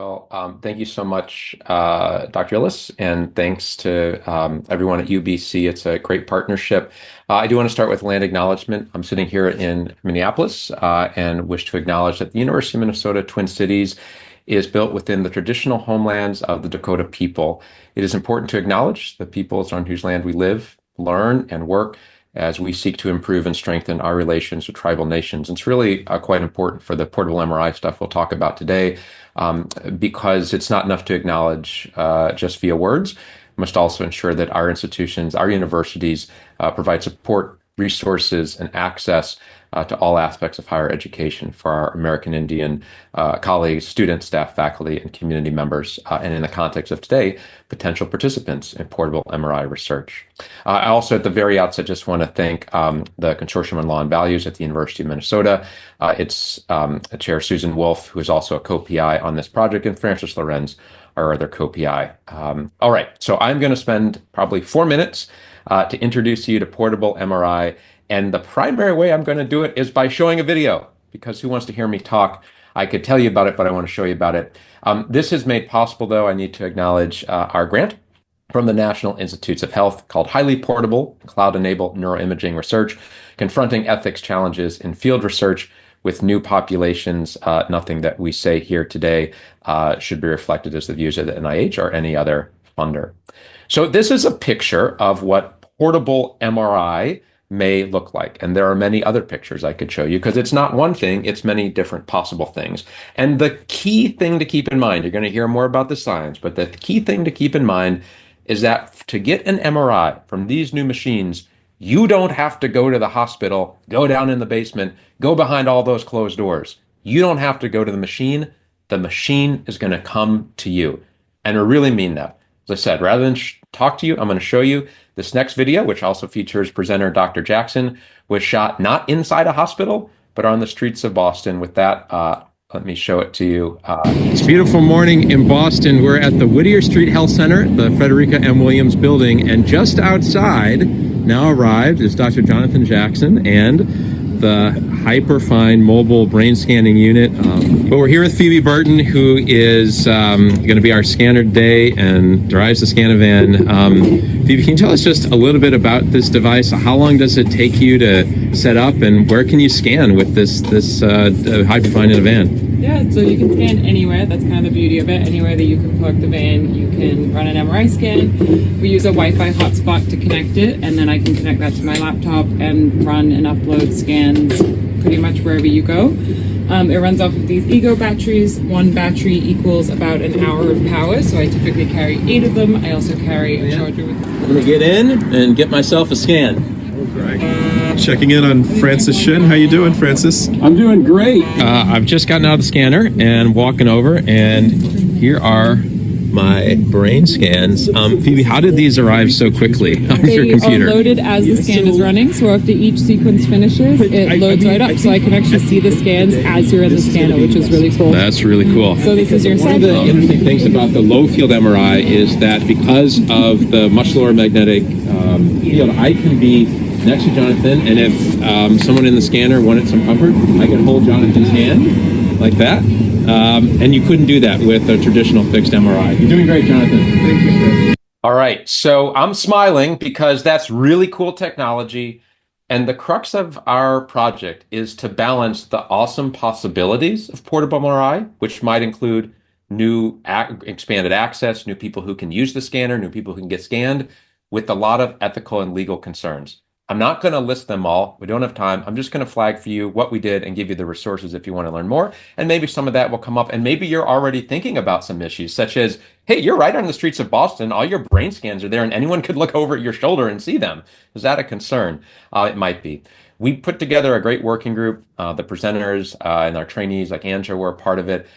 Well, thank you so much, Dr. Illis, and thanks to everyone at UBC. It's a great partnership. I do want to start with land acknowledgement. I'm sitting here in Minneapolis and wish to acknowledge that the University of Minnesota Twin Cities is built within the traditional homelands of the Dakota people. It is important to acknowledge the peoples on whose land we live, learn, and work as we seek to improve and strengthen our relations with tribal nations. And it's really quite important for the portable MRI stuff we'll talk about today, because it's not enough to acknowledge just via words. We must also ensure that our institutions, our universities, provide support, resources, and access to all aspects of higher education for our American Indian colleagues, students, staff, faculty, and community members, and in the context of today, potential participants in portable MRI research. I also, at the very outset, just want to thank the Consortium on Law and Values at the University of Minnesota. Its Chair Susan Wolf, who is also a co-PI on this project, and Francis Lorenz, our other co-PI. All right, so I'm going to spend probably 4 minutes to introduce you to portable MRI. And the primary way I'm going to do it is by showing a video, because who wants to hear me talk? I could tell you about it, but I want to show you about it. This is made possible, though. I need to acknowledge our grant from the National Institutes of Health called Highly Portable Cloud-Enabled Neuroimaging Research, Confronting Ethics Challenges in Field Research with New Populations. Nothing that we say here today should be reflected as the views of the NIH or any other funder. So this is a picture of what portable MRI may look like. And there are many other pictures I could show you, because it's not one thing, it's many different possible things. And the key thing to keep in mind, you're going to hear more about the science, but the key thing to keep in mind is that to get an MRI from these new machines, you don't have to go to the hospital, go down in the basement, go behind all those closed doors. You don't have to go to the machine. The machine is going to come to you. And I really mean that. As I said, rather than talk to you, I'm going to show you this next video, which also features presenter Dr. Jackson, was shot not inside a hospital, but on the streets of Boston. With that, let me show it to you. It's a beautiful morning in Boston. We're at the Whittier Street Health Center, the Frederica M. Williams building, and just outside, now arrived, is Dr. Jonathan Jackson and the hyperfine mobile brain scanning unit. But we're here with Phoebe Burton, who is going to be our scanner today and drives the Scanavan. Phoebe, can you tell us just a little bit about this device? How long does it take you to set up, and where can you scan with this hyperfine in a van? Yeah, so you can scan anywhere. That's kind of the beauty of it. Anywhere that you can plug the van, you can run an MRI scan. We use a Wi-Fi hotspot to connect it, and then I can connect that to my laptop and run and upload scans pretty much wherever you go. It runs off of these Ego batteries. One battery equals about an hour of power, so I typically carry 8 of them. I also carry a charger with... I'm going to get in and get myself a scan. Checking in on Francis Shin. How you doing, Francis? I'm doing great. I've just gotten out of the scanner and walking over, and here are my brain scans. Phoebe, how did these arrive so quickly on your computer? They are loaded as the scan is running, so after each sequence finishes, it loads right up, so I can actually see the scans as you're in the scanner, which is really cool. That's really cool. So this is your One of the interesting things about the low field MRI is that because of the much lower magnetic field, I can be next to Jonathan, and if someone in the scanner wanted some comfort, I can hold Jonathan's hand like that. And you couldn't do that with a traditional fixed MRI. You're doing great, Jonathan. Thank you. All right, so I'm smiling because that's really cool technology. And the crux of our project is to balance the awesome possibilities of portable MRI, which might include new expanded access, new people who can use the scanner, new people who can get scanned, with a lot of ethical and legal concerns. I'm not going to list them all. We don't have time. I'm just going to flag for you what we did and give you the resources if you want to learn more. And maybe some of that will come up. And maybe you're already thinking about some issues, such as, hey, you're right on the streets of Boston. All your brain scans are there, and anyone could look over at your shoulder and see them. Is that a concern? It might be. We put together a great working group. The presenters and our trainees like Anja were a part of it.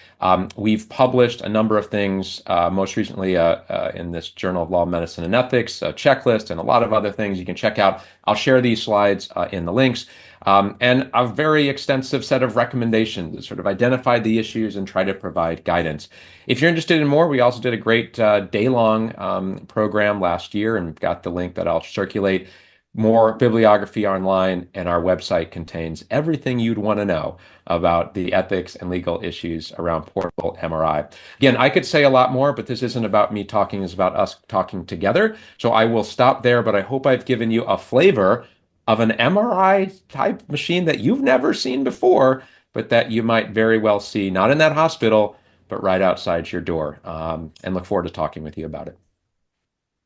We've published a number of things, most recently in this Journal of Law, Medicine, and Ethics, a checklist, and a lot of other things you can check out. I'll share these slides in the links. And a very extensive set of recommendations that sort of identify the issues and try to provide guidance. If you're interested in more, we also did a great day-long program last year, and we've got the link that I'll circulate. more bibliography online, and our website contains everything you'd want to know about the ethics and legal issues around portable MRI. Again, I could say a lot more, but this isn't about me talking, it's about us talking together. So I will stop there, but I hope I've given you a flavor of an MRI type machine that you've never seen before, but that you might very well see, not in that hospital, but right outside your door. And look forward to talking with you about it.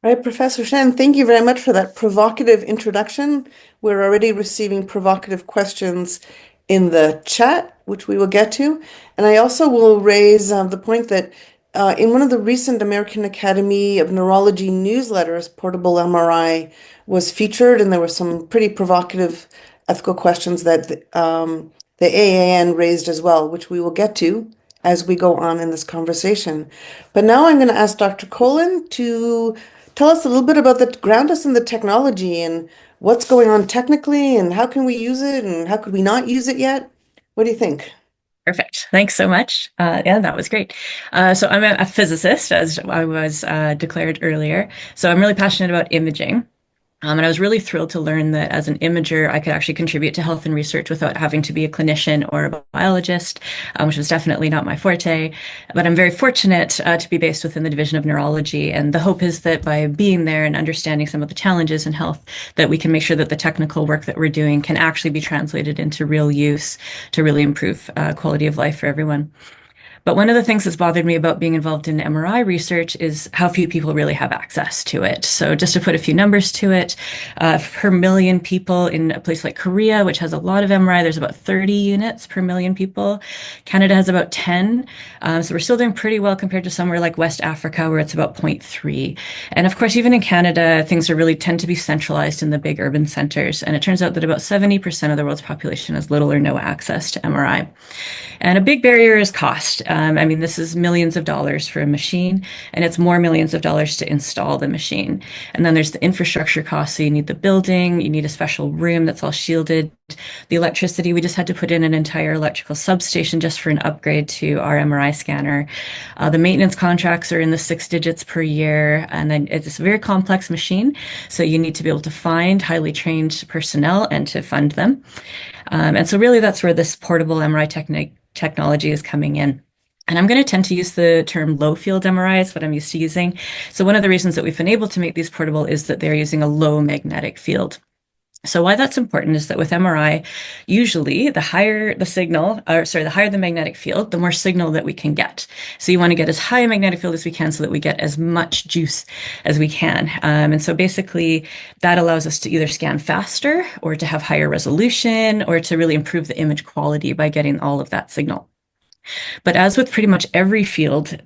All right, Professor Shen, thank you very much for that provocative introduction. We're already receiving provocative questions in the chat, which we will get to. And I also will raise the point that in one of the recent American Academy of Neurology newsletters, portable MRI was featured, and there were some pretty provocative ethical questions that the AAN raised as well, which we will get to as we go on in this conversation. But now I'm going to ask Dr. Colin to tell us a little bit about ground us in the technology and what's going on technically and how can we use it and how could we not use it yet? What do you think? Perfect. Thanks so much. Yeah, that was great. So I'm a physicist, as I was declared earlier. So I'm really passionate about imaging. And I was really thrilled to learn that as an imager, I could actually contribute to health and research without having to be a clinician or a biologist, which was definitely not my forte. But I'm very fortunate to be based within the Division of Neurology. And the hope is that by being there and understanding some of the challenges in health, that we can make sure that the technical work that we're doing can actually be translated into real use to really improve quality of life for everyone. But one of the things that's bothered me about being involved in MRI research is how few people really have access to it. So just to put a few numbers to it, per million people in a place like Korea, which has a lot of MRI, there's about 30 units per million people. Canada has about 10. So we're still doing pretty well compared to somewhere like West Africa, where it's about 0.3. And of course, even in Canada, things are really tend to be centralized in the big urban centers. And it turns out that about 70% of the world's population has little or no access to MRI. And a big barrier is cost. I mean, this is millions of dollars for a machine, and it's more millions of dollars to install the machine. And then there's the infrastructure cost. So you need the building, you need a special room that's all shielded. The electricity, we just had to put in an entire electrical substation just for an upgrade to our MRI scanner. The maintenance contracts are in the 6 digits per year, and then it's a very complex machine. So you need to be able to find highly trained personnel and to fund them. And so really that's where this portable MRI technology is coming in. And I'm going to tend to use the term low field MRI is what I'm used to using. So one of the reasons that we've been able to make these portable is that they're using a low magnetic field. So why that's important is that with MRI, usually the higher the magnetic field, the more signal that we can get. So you want to get as high a magnetic field as we can so that we get as much juice as we can. And so basically that allows us to either scan faster or to have higher resolution or to really improve the image quality by getting all of that signal. But as with pretty much every field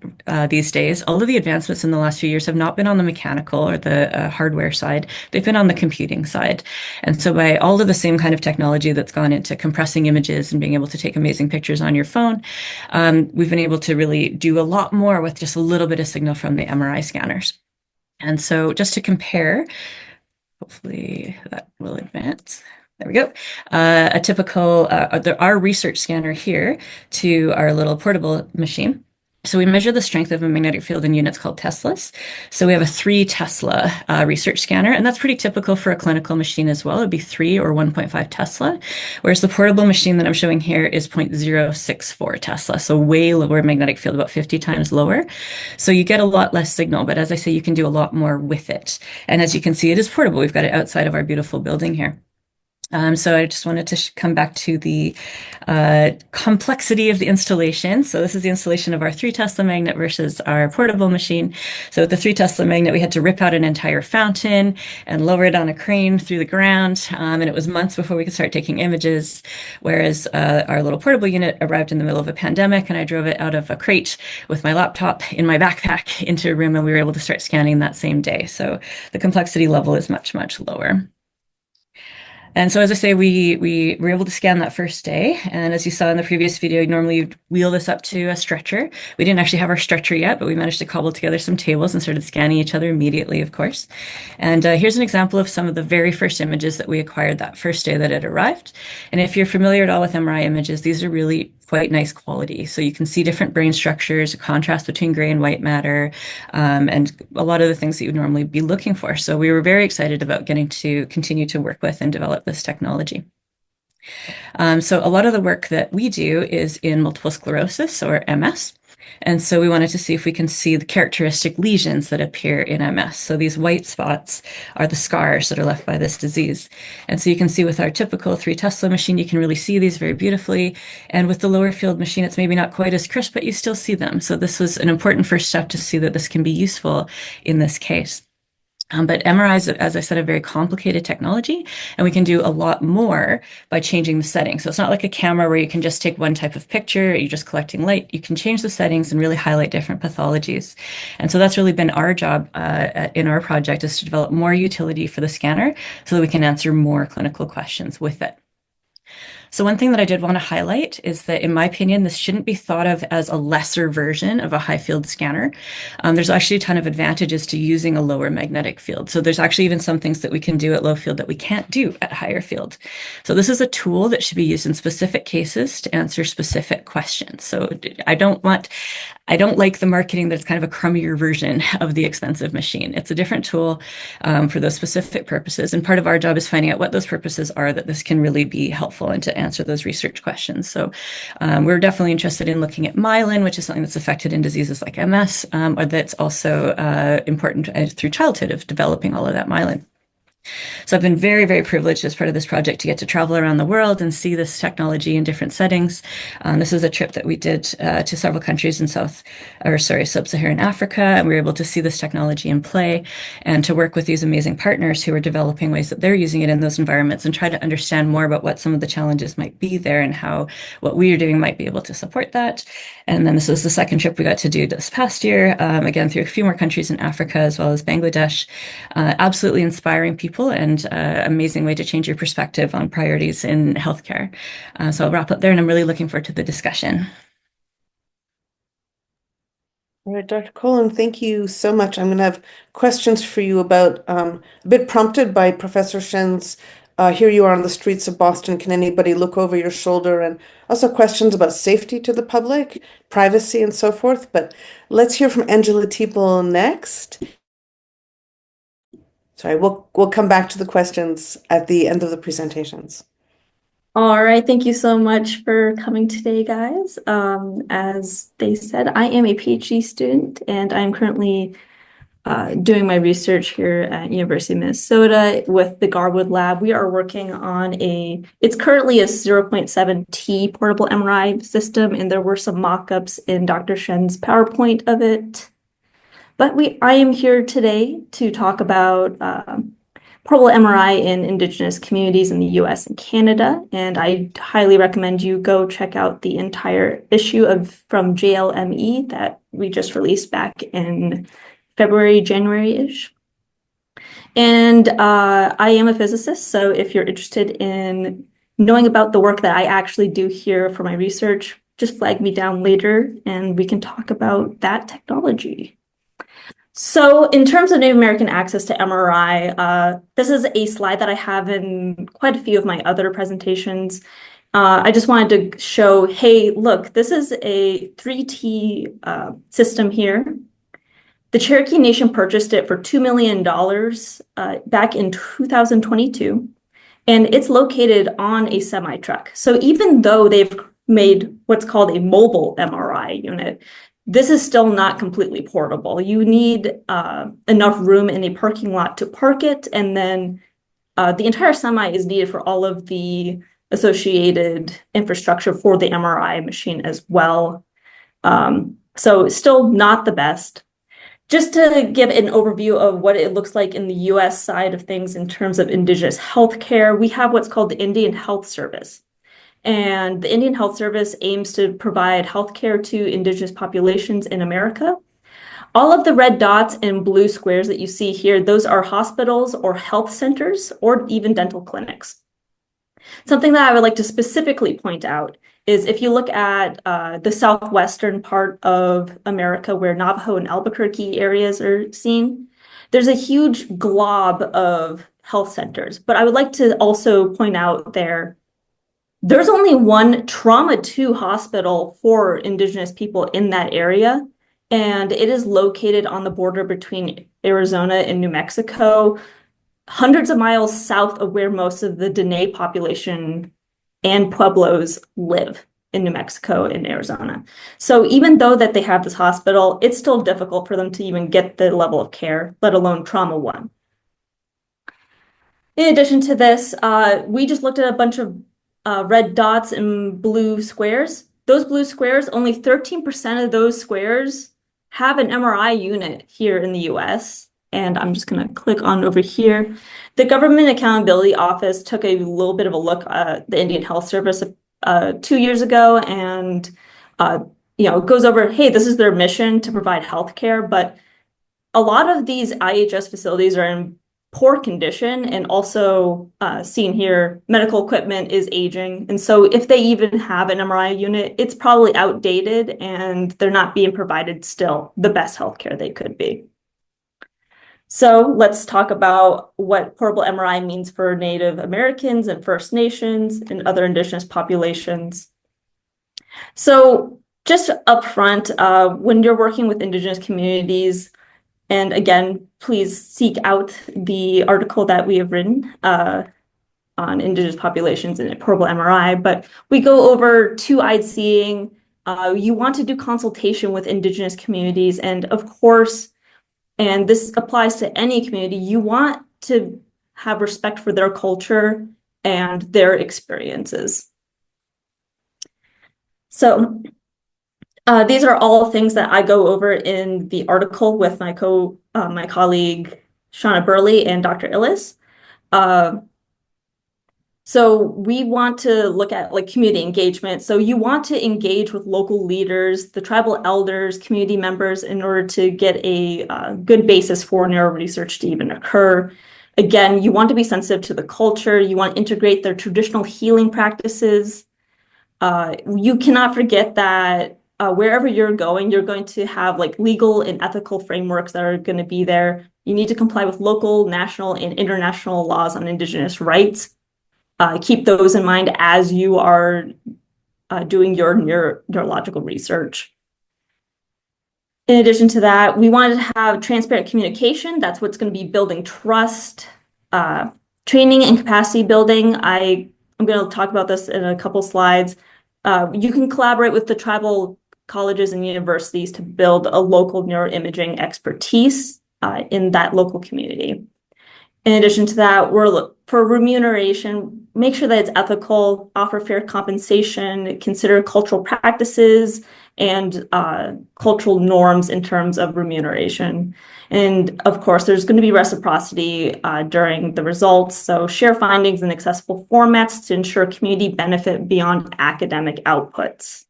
these days, all of the advancements in the last few years have not been on the mechanical or the hardware side. They've been on the computing side. And so by all of the same kind of technology that's gone into compressing images and being able to take amazing pictures on your phone, we've been able to really do a lot more with just a little bit of signal from the MRI scanners. And so just to compare, hopefully that will advance. There we go. A typical, our research scanner here to our little portable machine. So we measure the strength of a magnetic field in units called Teslas. So we have a 3 Tesla research scanner, and that's pretty typical for a clinical machine as well. It'd be 3 or 1.5 Tesla, whereas the portable machine that I'm showing here is 0.064 Tesla, so way lower magnetic field, about 50 times lower. So you get a lot less signal, but as I say, you can do a lot more with it. And as you can see, it is portable. We've got it outside of our beautiful building here. So I just wanted to come back to the complexity of the installation. So this is the installation of our 3 Tesla magnet versus our portable machine. So with the 3 Tesla magnet, we had to rip out an entire fountain and lower it on a crane through the ground. And it was months before we could start taking images. Whereas our little portable unit arrived in the middle of a pandemic, and I drove it out of a crate with my laptop in my backpack into a room, and we were able to start scanning that same day. So the complexity level is much, much lower. And so, as I say, we were able to scan that first day. And as you saw in the previous video, normally you'd wheel this up to a stretcher. We didn't actually have our stretcher yet, but we managed to cobble together some tables and started scanning each other immediately, of course. And here's an example of some of the very first images that we acquired that first day that it arrived. And if you're familiar at all with MRI images, these are really quite nice quality. So you can see different brain structures, a contrast between gray and white matter, and a lot of the things that you would normally be looking for. So we were very excited about getting to continue to work with and develop this technology. So a lot of the work that we do is in multiple sclerosis or MS. And so we wanted to see if we can see the characteristic lesions that appear in MS. So these white spots are the scars that are left by this disease. And so you can see with our typical 3 Tesla machine, you can really see these very beautifully. And with the lower field machine, it's maybe not quite as crisp, but you still see them. So this was an important first step to see that this can be useful in this case. But MRI is, as I said, a very complicated technology, and we can do a lot more by changing the settings. So it's not like a camera where you can just take one type of picture, you're just collecting light. You can change the settings and really highlight different pathologies. And so that's really been our job in our project, is to develop more utility for the scanner so that we can answer more clinical questions with it. So one thing that I did want to highlight is that, in my opinion, this shouldn't be thought of as a lesser version of a high field scanner. There's actually a ton of advantages to using a lower magnetic field. So there's actually even some things that we can do at low field that we can't do at higher field. So this is a tool that should be used in specific cases to answer specific questions. So I don't like the marketing that's kind of a crummier version of the expensive machine. It's a different tool for those specific purposes. And part of our job is finding out what those purposes are that this can really be helpful and to answer those research questions. So we're definitely interested in looking at myelin, which is something that's affected in diseases like MS, or that's also important through childhood of developing all of that myelin. So I've been very, very privileged as part of this project to get to travel around the world and see this technology in different settings. This is a trip that we did to several countries in Sub-Saharan Africa, and we were able to see this technology in play and to work with these amazing partners who are developing ways that they're using it in those environments and try to understand more about what some of the challenges might be there and how what we are doing might be able to support that. And then this was the second trip we got to do this past year, again, through a few more countries in Africa as well as Bangladesh. Absolutely inspiring people and amazing way to change your perspective on priorities in healthcare. So I'll wrap up there, and I'm really looking forward to the discussion. All right, Dr. Colin, thank you so much. I'm going to have questions for you about, a bit prompted by Professor Shen's, here you are on the streets of Boston, can anybody look over your shoulder? And also questions about safety to the public, privacy, and so forth. But let's hear from Angela Teeple next. Sorry, we'll come back to the questions at the end of the presentations. All right, thank you so much for coming today, guys. As they said, I am a PhD student, and I'm currently doing my research here at University of Minnesota with the Garwood Lab. We are working on it's currently a 0.7 T portable MRI system, and there were some mock-ups in Dr. Shen's PowerPoint of it. But I am here today to talk about portable MRI in Indigenous communities in the US and Canada. And I highly recommend you go check out the entire issue from JLME that we just released back in February, January-ish. And I am a physicist, so if you're interested in knowing about the work that I actually do here for my research, just flag me down later and we can talk about that technology. So in terms of Native American access to MRI, this is a slide that I have in quite a few of my other presentations. I just wanted to show, hey, look, this is a 3T system here. The Cherokee Nation purchased it for $2 million back in 2022, and it's located on a semi-truck. So even though they've made what's called a mobile MRI unit, this is still not completely portable. You need enough room in a parking lot to park it, and then the entire semi is needed for all of the associated infrastructure for the MRI machine as well. So still not the best. Just to give an overview of what it looks like in the US side of things in terms of Indigenous healthcare, we have what's called the Indian Health Service. And the Indian Health Service aims to provide healthcare to Indigenous populations in America. All of the red dots and blue squares that you see here, those are hospitals or health centers or even dental clinics. Something that I would like to specifically point out is if you look at the southwestern part of America where Navajo and Albuquerque areas are seen, there's a huge glob of health centers. But I would like to also point out there There's only one trauma 2 hospital for Indigenous people in that area, and it is located on the border between Arizona and New Mexico, hundreds of miles south of where most of the Dene population and Pueblos live in New Mexico and Arizona. So even though that they have this hospital, it's still difficult for them to even get the level of care, let alone trauma 1. In addition to this, we just looked at a bunch of red dots and blue squares. Those blue squares, only 13% of those squares have an MRI unit here in the US. And I'm just going to click on over here. The Government Accountability Office took a little bit of a look at the Indian Health Service 2 years ago, and it goes over, hey, this is their mission to provide healthcare, but a lot of these IHS facilities are in poor condition, and also seen here, medical equipment is aging. And so if they even have an MRI unit, it's probably outdated and they're not being provided still the best healthcare they could be. So let's talk about what portable MRI means for Native Americans and First Nations and other Indigenous populations. So just upfront, when you're working with Indigenous communities, and again, please seek out the article that we have written on Indigenous populations and portable MRI, but we go over two-eyed seeing. You want to do consultation with Indigenous communities, and of course, and this applies to any community, you want to have respect for their culture and their experiences. So these are all things that I go over in the article with my colleague Shauna Burley and Dr. Illis. So we want to look at like community engagement. So you want to engage with local leaders, the tribal elders, community members in order to get a good basis for neuro research to even occur. Again, you want to be sensitive to the culture. You want to integrate their traditional healing practices. You cannot forget that wherever you're going to have like legal and ethical frameworks that are going to be there. You need to comply with local, national, and international laws on Indigenous rights. Keep those in mind as you are doing your neurological research. In addition to that, we wanted to have transparent communication. That's what's going to be building trust, training and capacity building. I'm going to talk about this in a couple slides. You can collaborate with the tribal colleges and universities to build a local neuroimaging expertise in that local community. In addition to that, for remuneration, make sure that it's ethical, offer fair compensation, consider cultural practices and cultural norms in terms of remuneration. And of course, there's going to be reciprocity during the results. So share findings in accessible formats to ensure community benefit beyond academic outputs.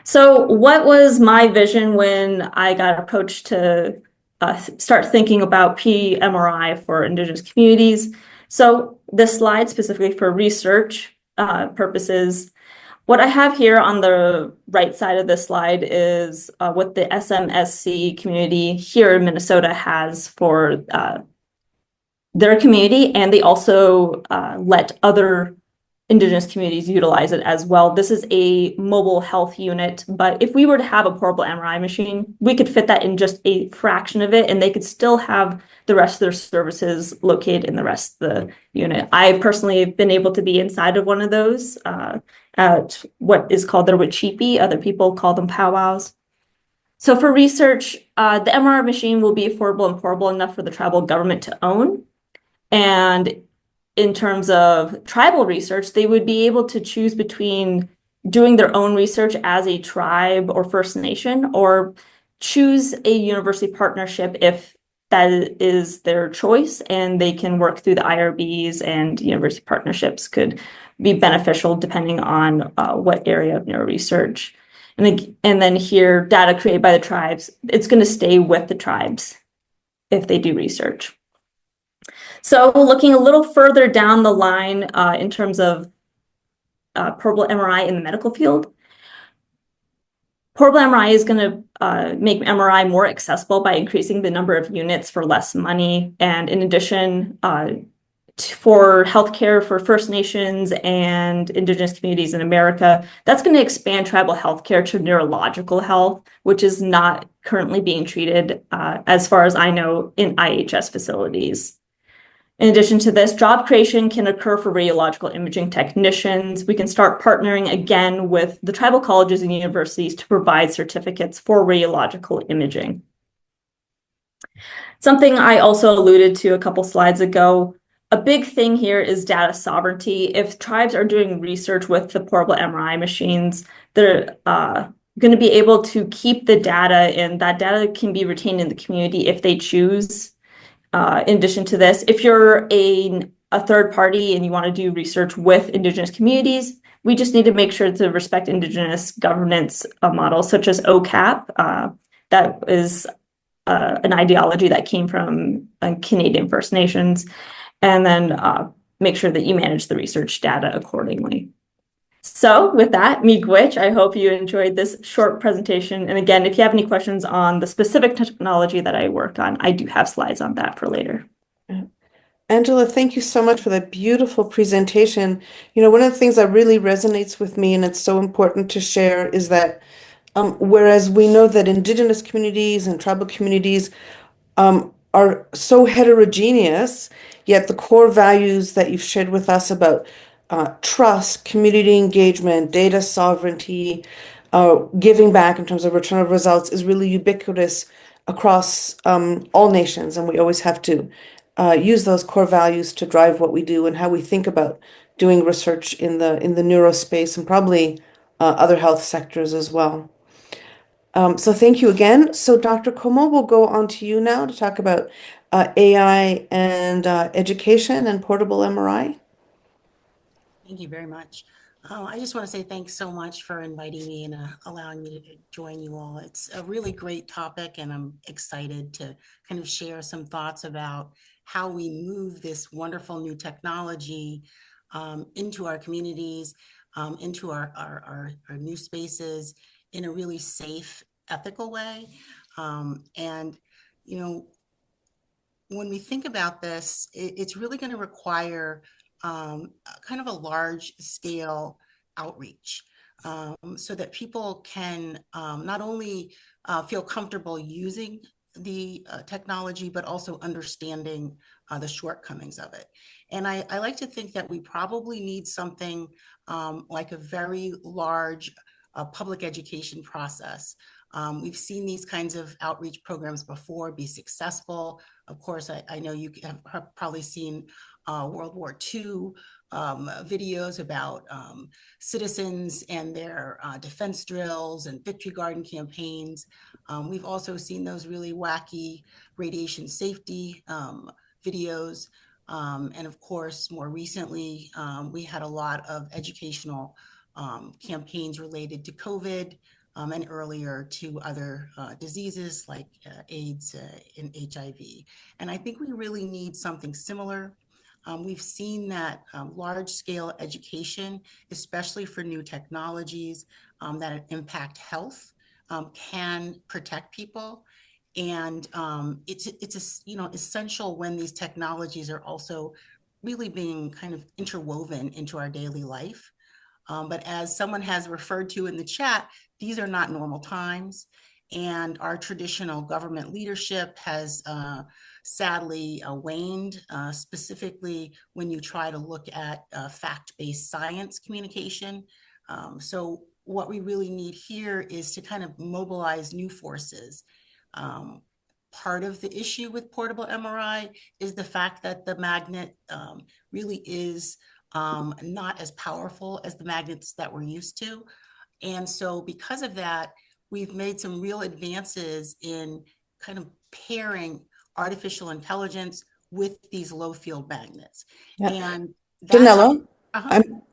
So what was my vision when I got approached to start thinking about pMRI for Indigenous communities? So this slide specifically for research purposes, what I have here on the right side of this slide is what the SMSC community here in Minnesota has for their community, and they also let other Indigenous communities utilize it as well. This is a mobile health unit, but if we were to have a portable MRI machine, we could fit that in just a fraction of it, and they could still have the rest of their services located in the rest of the unit. I personally have been able to be inside of one of those at what is called the Wichipi. Other people call them powwows. So for research, the MRI machine will be affordable and portable enough for the tribal government to own. And in terms of tribal research, they would be able to choose between doing their own research as a tribe or First Nation, or choose a university partnership if that is their choice, and they can work through the IRBs, and university partnerships could be beneficial depending on what area of neuro research. And then here, data created by the tribes, it's going to stay with the tribes if they do research. So looking a little further down the line in terms of portable MRI in the medical field, portable MRI is going to make MRI more accessible by increasing the number of units for less money. And in addition, for healthcare for First Nations and Indigenous communities in America. That's going to expand tribal healthcare to neurological health, which is not currently being treated, as far as I know, in IHS facilities. In addition to this, job creation can occur for radiological imaging technicians. We can start partnering again with the tribal colleges and universities to provide certificates for radiological imaging. Something I also alluded to a couple slides ago, a big thing here is data sovereignty. If tribes are doing research with the portable MRI machines, they're going to be able to keep the data, and that data can be retained in the community if they choose. In addition to this, if you're a third party and you want to do research with Indigenous communities, we just need to make sure to respect Indigenous governance models such as OCAP. That is an ideology that came from Canadian First Nations, and then make sure that you manage the research data accordingly. So with that, miigwech, I hope you enjoyed this short presentation. And again, if you have any questions on the specific technology that I worked on, I do have slides on that for later. Angela, thank you so much for that beautiful presentation. You know, one of the things that really resonates with me, and it's so important to share, is that whereas we know that Indigenous communities and tribal communities are so heterogeneous, yet the core values that you've shared with us about trust, community engagement, data sovereignty, giving back in terms of return of results is really ubiquitous across all nations, and we always have to use those core values to drive what we do and how we think about doing research in the neuro space and probably other health sectors as well. So thank you again. So Dr. Comeau, will go on to you now to talk about AI and education and portable MRI. Thank you very much. I just want to say thanks so much for inviting me and allowing me to join you all. It's a really great topic, and I'm excited to kind of share some thoughts about how we move this wonderful new technology into our communities, into our new spaces in a really safe, ethical way. And, you know, when we think about this, it's really going to require kind of a large scale outreach so that people can not only feel comfortable using the technology, but also understanding the shortcomings of it. And I like to think that we probably need something like a very large public education process. We've seen these kinds of outreach programs before be successful. Of course, I know you have probably seen World War II videos about citizens and their defense drills and victory garden campaigns. We've also seen those really wacky radiation safety videos. And of course, more recently, we had a lot of educational campaigns related to COVID and earlier to other diseases like AIDS and HIV. And I think we really need something similar. We've seen that large-scale education, especially for new technologies that impact health, can protect people. And it's essential when these technologies are also really being kind of interwoven into our daily life. But as someone has referred to in the chat, these are not normal times. And our traditional government leadership has sadly waned, specifically when you try to look at fact-based science communication. So what we really need here is to kind of mobilize new forces. Part of the issue with portable MRI is the fact that the magnet really is not as powerful as the magnets that we're used to. And so because of that, we've made some real advances in kind of pairing artificial intelligence with these low field magnets. Yeah. And Donnella,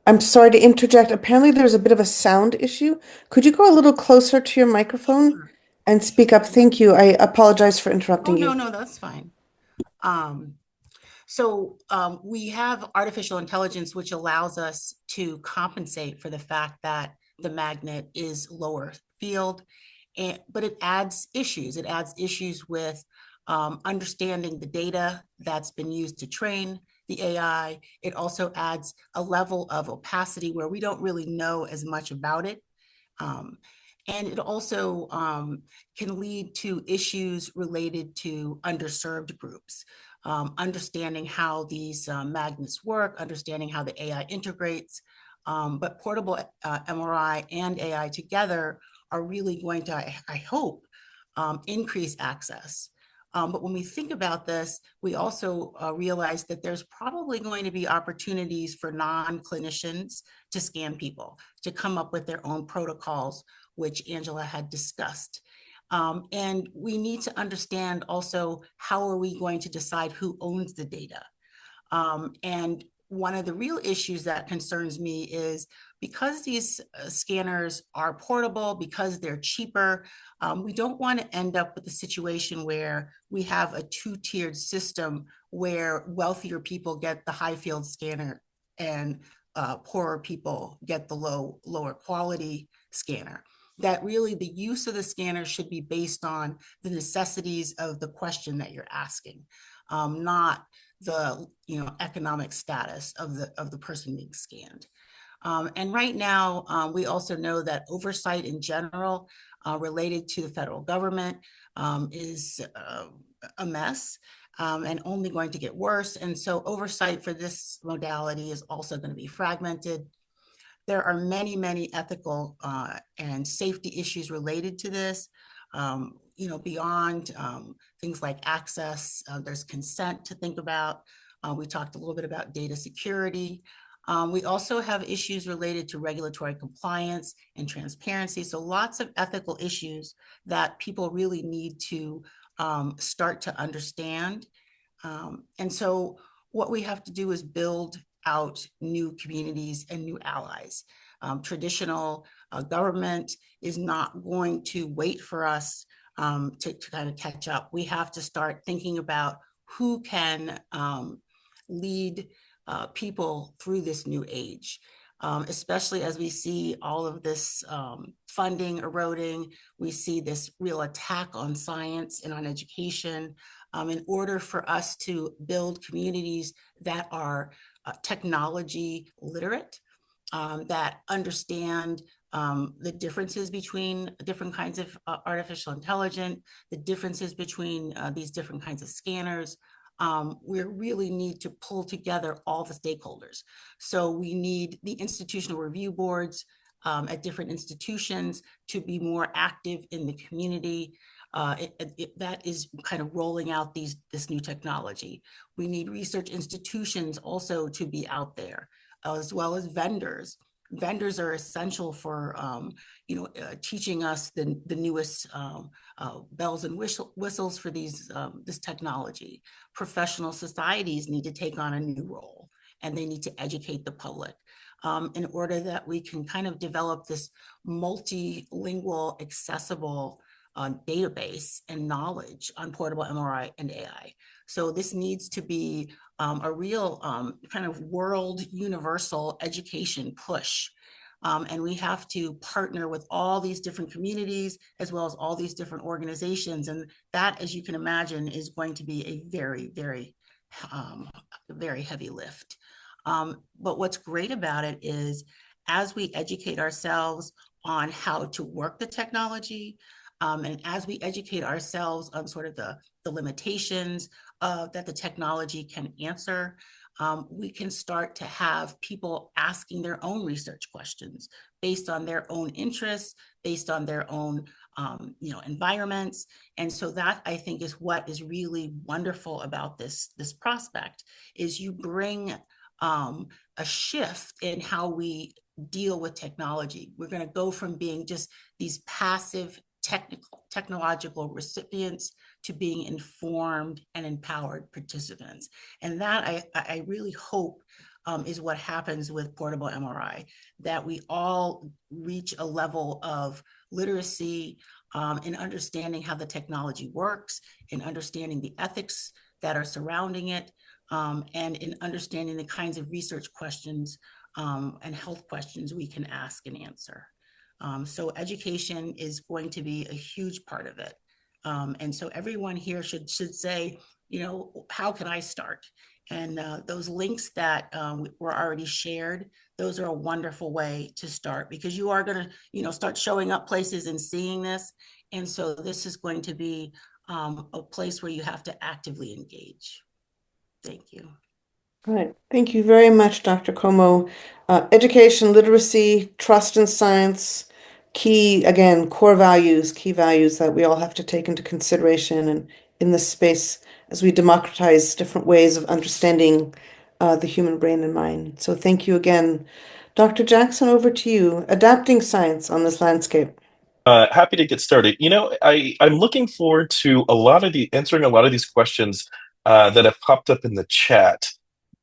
I'm sorry to interject. Apparently there's a bit of a sound issue. Could you go a little closer to your microphone and speak up? Thank you. I apologize for interrupting you. No, that's fine. So we have artificial intelligence, which allows us to compensate for the fact that the magnet is lower field, but it adds issues. It adds issues with understanding the data that's been used to train the AI, it also adds a level of opacity where we don't really know as much about it. And it also can lead to issues related to underserved groups, understanding how these magnets work, understanding how the AI integrates. But portable MRI and AI together are really going to, I hope, increase access. But when we think about this, we also realize that there's probably going to be opportunities for non-clinicians to scan people, to come up with their own protocols, which Angela had discussed. And we need to understand also, how are we going to decide who owns the data? And one of the real issues that concerns me is, because these scanners are portable, because they're cheaper, we don't want to end up with a situation where we have a two-tiered system where wealthier people get the high field scanner and poorer people get the lower quality scanner. That really the use of the scanner should be based on the necessities of the question that you're asking, not the economic status of the person being scanned. And right now, we also know that oversight in general related to the federal government is a mess, and only going to get worse. And so oversight for this modality is also going to be fragmented. There are many, many ethical and safety issues related to this. Beyond things like access, there's consent to think about. We talked a little bit about data security. We also have issues related to regulatory compliance and transparency. So lots of ethical issues that people really need to start to understand. And so what we have to do is build out new communities and new allies. Traditional government is not going to wait for us to kind of catch up. We have to start thinking about who can lead people through this new age, especially as we see all of this funding eroding. We see this real attack on science and on education. In order for us to build communities that are technology literate, that understand the differences between different kinds of artificial intelligence, the differences between these different kinds of scanners, we really need to pull together all the stakeholders. So we need the institutional review boards at different institutions to be more active in the community. That is kind of rolling out this new technology. We need research institutions also to be out there, as well as vendors. Vendors are essential for teaching us the newest bells and whistles for this technology. Professional societies need to take on a new role, and they need to educate the public in order that we can kind of develop this multilingual, accessible database and knowledge on portable MRI and AI. So this needs to be a real kind of world universal education push. And we have to partner with all these different communities as well as all these different organizations. And that, as you can imagine, is going to be a very, very, very heavy lift. But what's great about it is, as we educate ourselves on how to work the technology, and as we educate ourselves on sort of the limitations that the technology can answer, we can start to have people asking their own research questions based on their own interests, based on their own environments. And so that, I think, is what is really wonderful about this prospect, is you bring a shift in how we deal with technology. We're going to go from being just these passive technological recipients to being informed and empowered participants. And that I really hope is what happens with portable MRI, that we all reach a level of literacy in understanding how the technology works, in understanding the ethics that are surrounding it, and in understanding the kinds of research questions and health questions we can ask and answer. So education is going to be a huge part of it. And so everyone here should say, how can I start? And those links that were already shared, those are a wonderful way to start, because you are going to, start showing up places and seeing this. And so this is going to be a place where you have to actively engage. Thank you. All right. Thank you very much, Dr. Comeau. Education, literacy, trust in science, again, core values, key values that we all have to take into consideration and in this space as we democratize different ways of understanding the human brain and mind. So thank you again. Dr. Jackson, over to you. Adapting science on this landscape. Happy to get started. I'm looking forward to answering a lot of these questions that have popped up in the chat.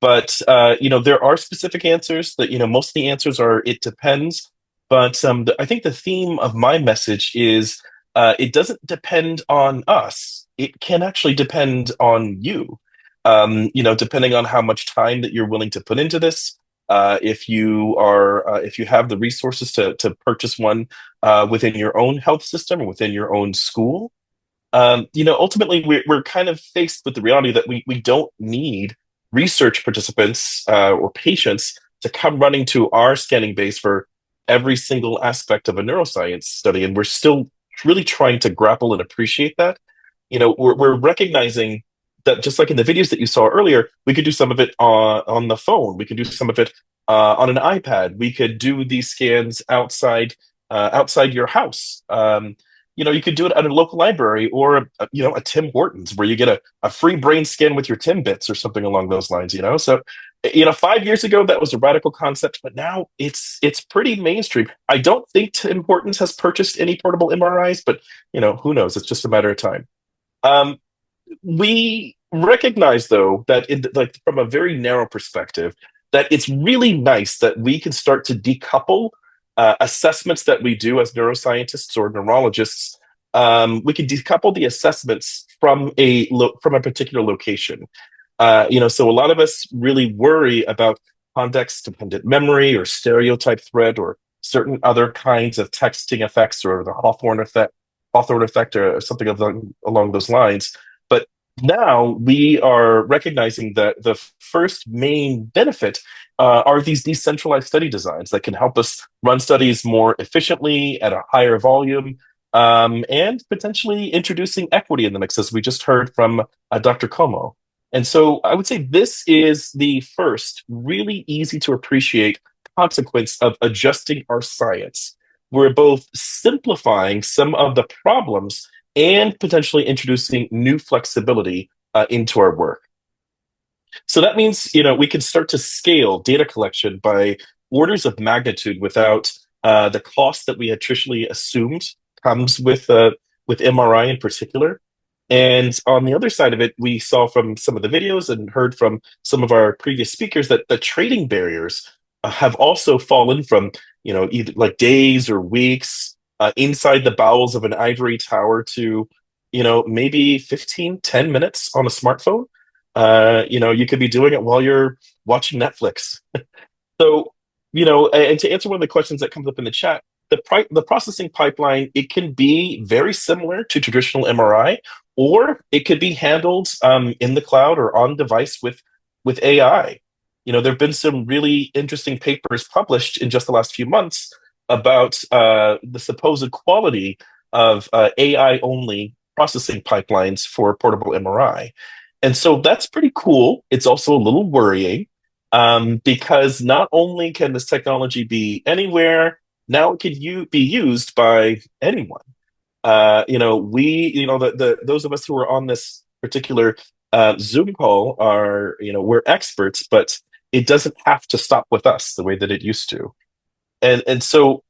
But there are specific answers that most of the answers are it depends. But I think the theme of my message is it doesn't depend on us. It can actually depend on you. Depending on how much time that you're willing to put into this. If you have the resources to purchase one within your own health system or within your own school. Ultimately, we're kind of faced with the reality that we don't need research participants or patients to come running to our scanning base for every single aspect of a neuroscience study. And we're still really trying to grapple and appreciate that. We're recognizing that just like in the videos that you saw earlier, we could do some of it on the phone. We could do some of it on an iPad. We could do these scans outside your house. You could do it at a local library or a Tim Hortons where you get a free brain scan with your Timbits or something along those lines. So 5 years ago that was a radical concept, but now it's pretty mainstream. I don't think Tim Hortons has purchased any portable MRIs, but who knows? It's just a matter of time. We recognize, though, that from a very narrow perspective, that it's really nice that we can start to decouple assessments that we do as neuroscientists or neurologists. We can decouple the assessments from a particular location. So a lot of us really worry about context-dependent memory or stereotype threat or certain other kinds of texting effects or the Hawthorne effect or something along those lines. But now we are recognizing that the first main benefit are these decentralized study designs that can help us run studies more efficiently at a higher volume, and potentially introducing equity in the mix, as we just heard from Dr. Comeau. And so I would say this is the first really easy to appreciate consequence of adjusting our science. We're both simplifying some of the problems and potentially introducing new flexibility into our work. So that means, we can start to scale data collection by orders of magnitude without the cost that we had traditionally assumed comes with MRI in particular. And on the other side of it, we saw from some of the videos and heard from some of our previous speakers that the trading barriers have also fallen from, either like days or weeks inside the bowels of an ivory tower to, maybe 10 minutes on a smartphone. You could be doing it while you're watching Netflix. So, and to answer one of the questions that comes up in the chat, the processing pipeline, it can be very similar to traditional MRI, or it could be handled in the cloud or on device with AI. There have been some really interesting papers published in just the last few months about the supposed quality of AI-only processing pipelines for portable MRI. And so that's pretty cool. It's also a little worrying because not only can this technology be anywhere, now it can be used by anyone. Those of us who are on this particular Zoom call are, we're experts, but it doesn't have to stop with us the way that it used to. And so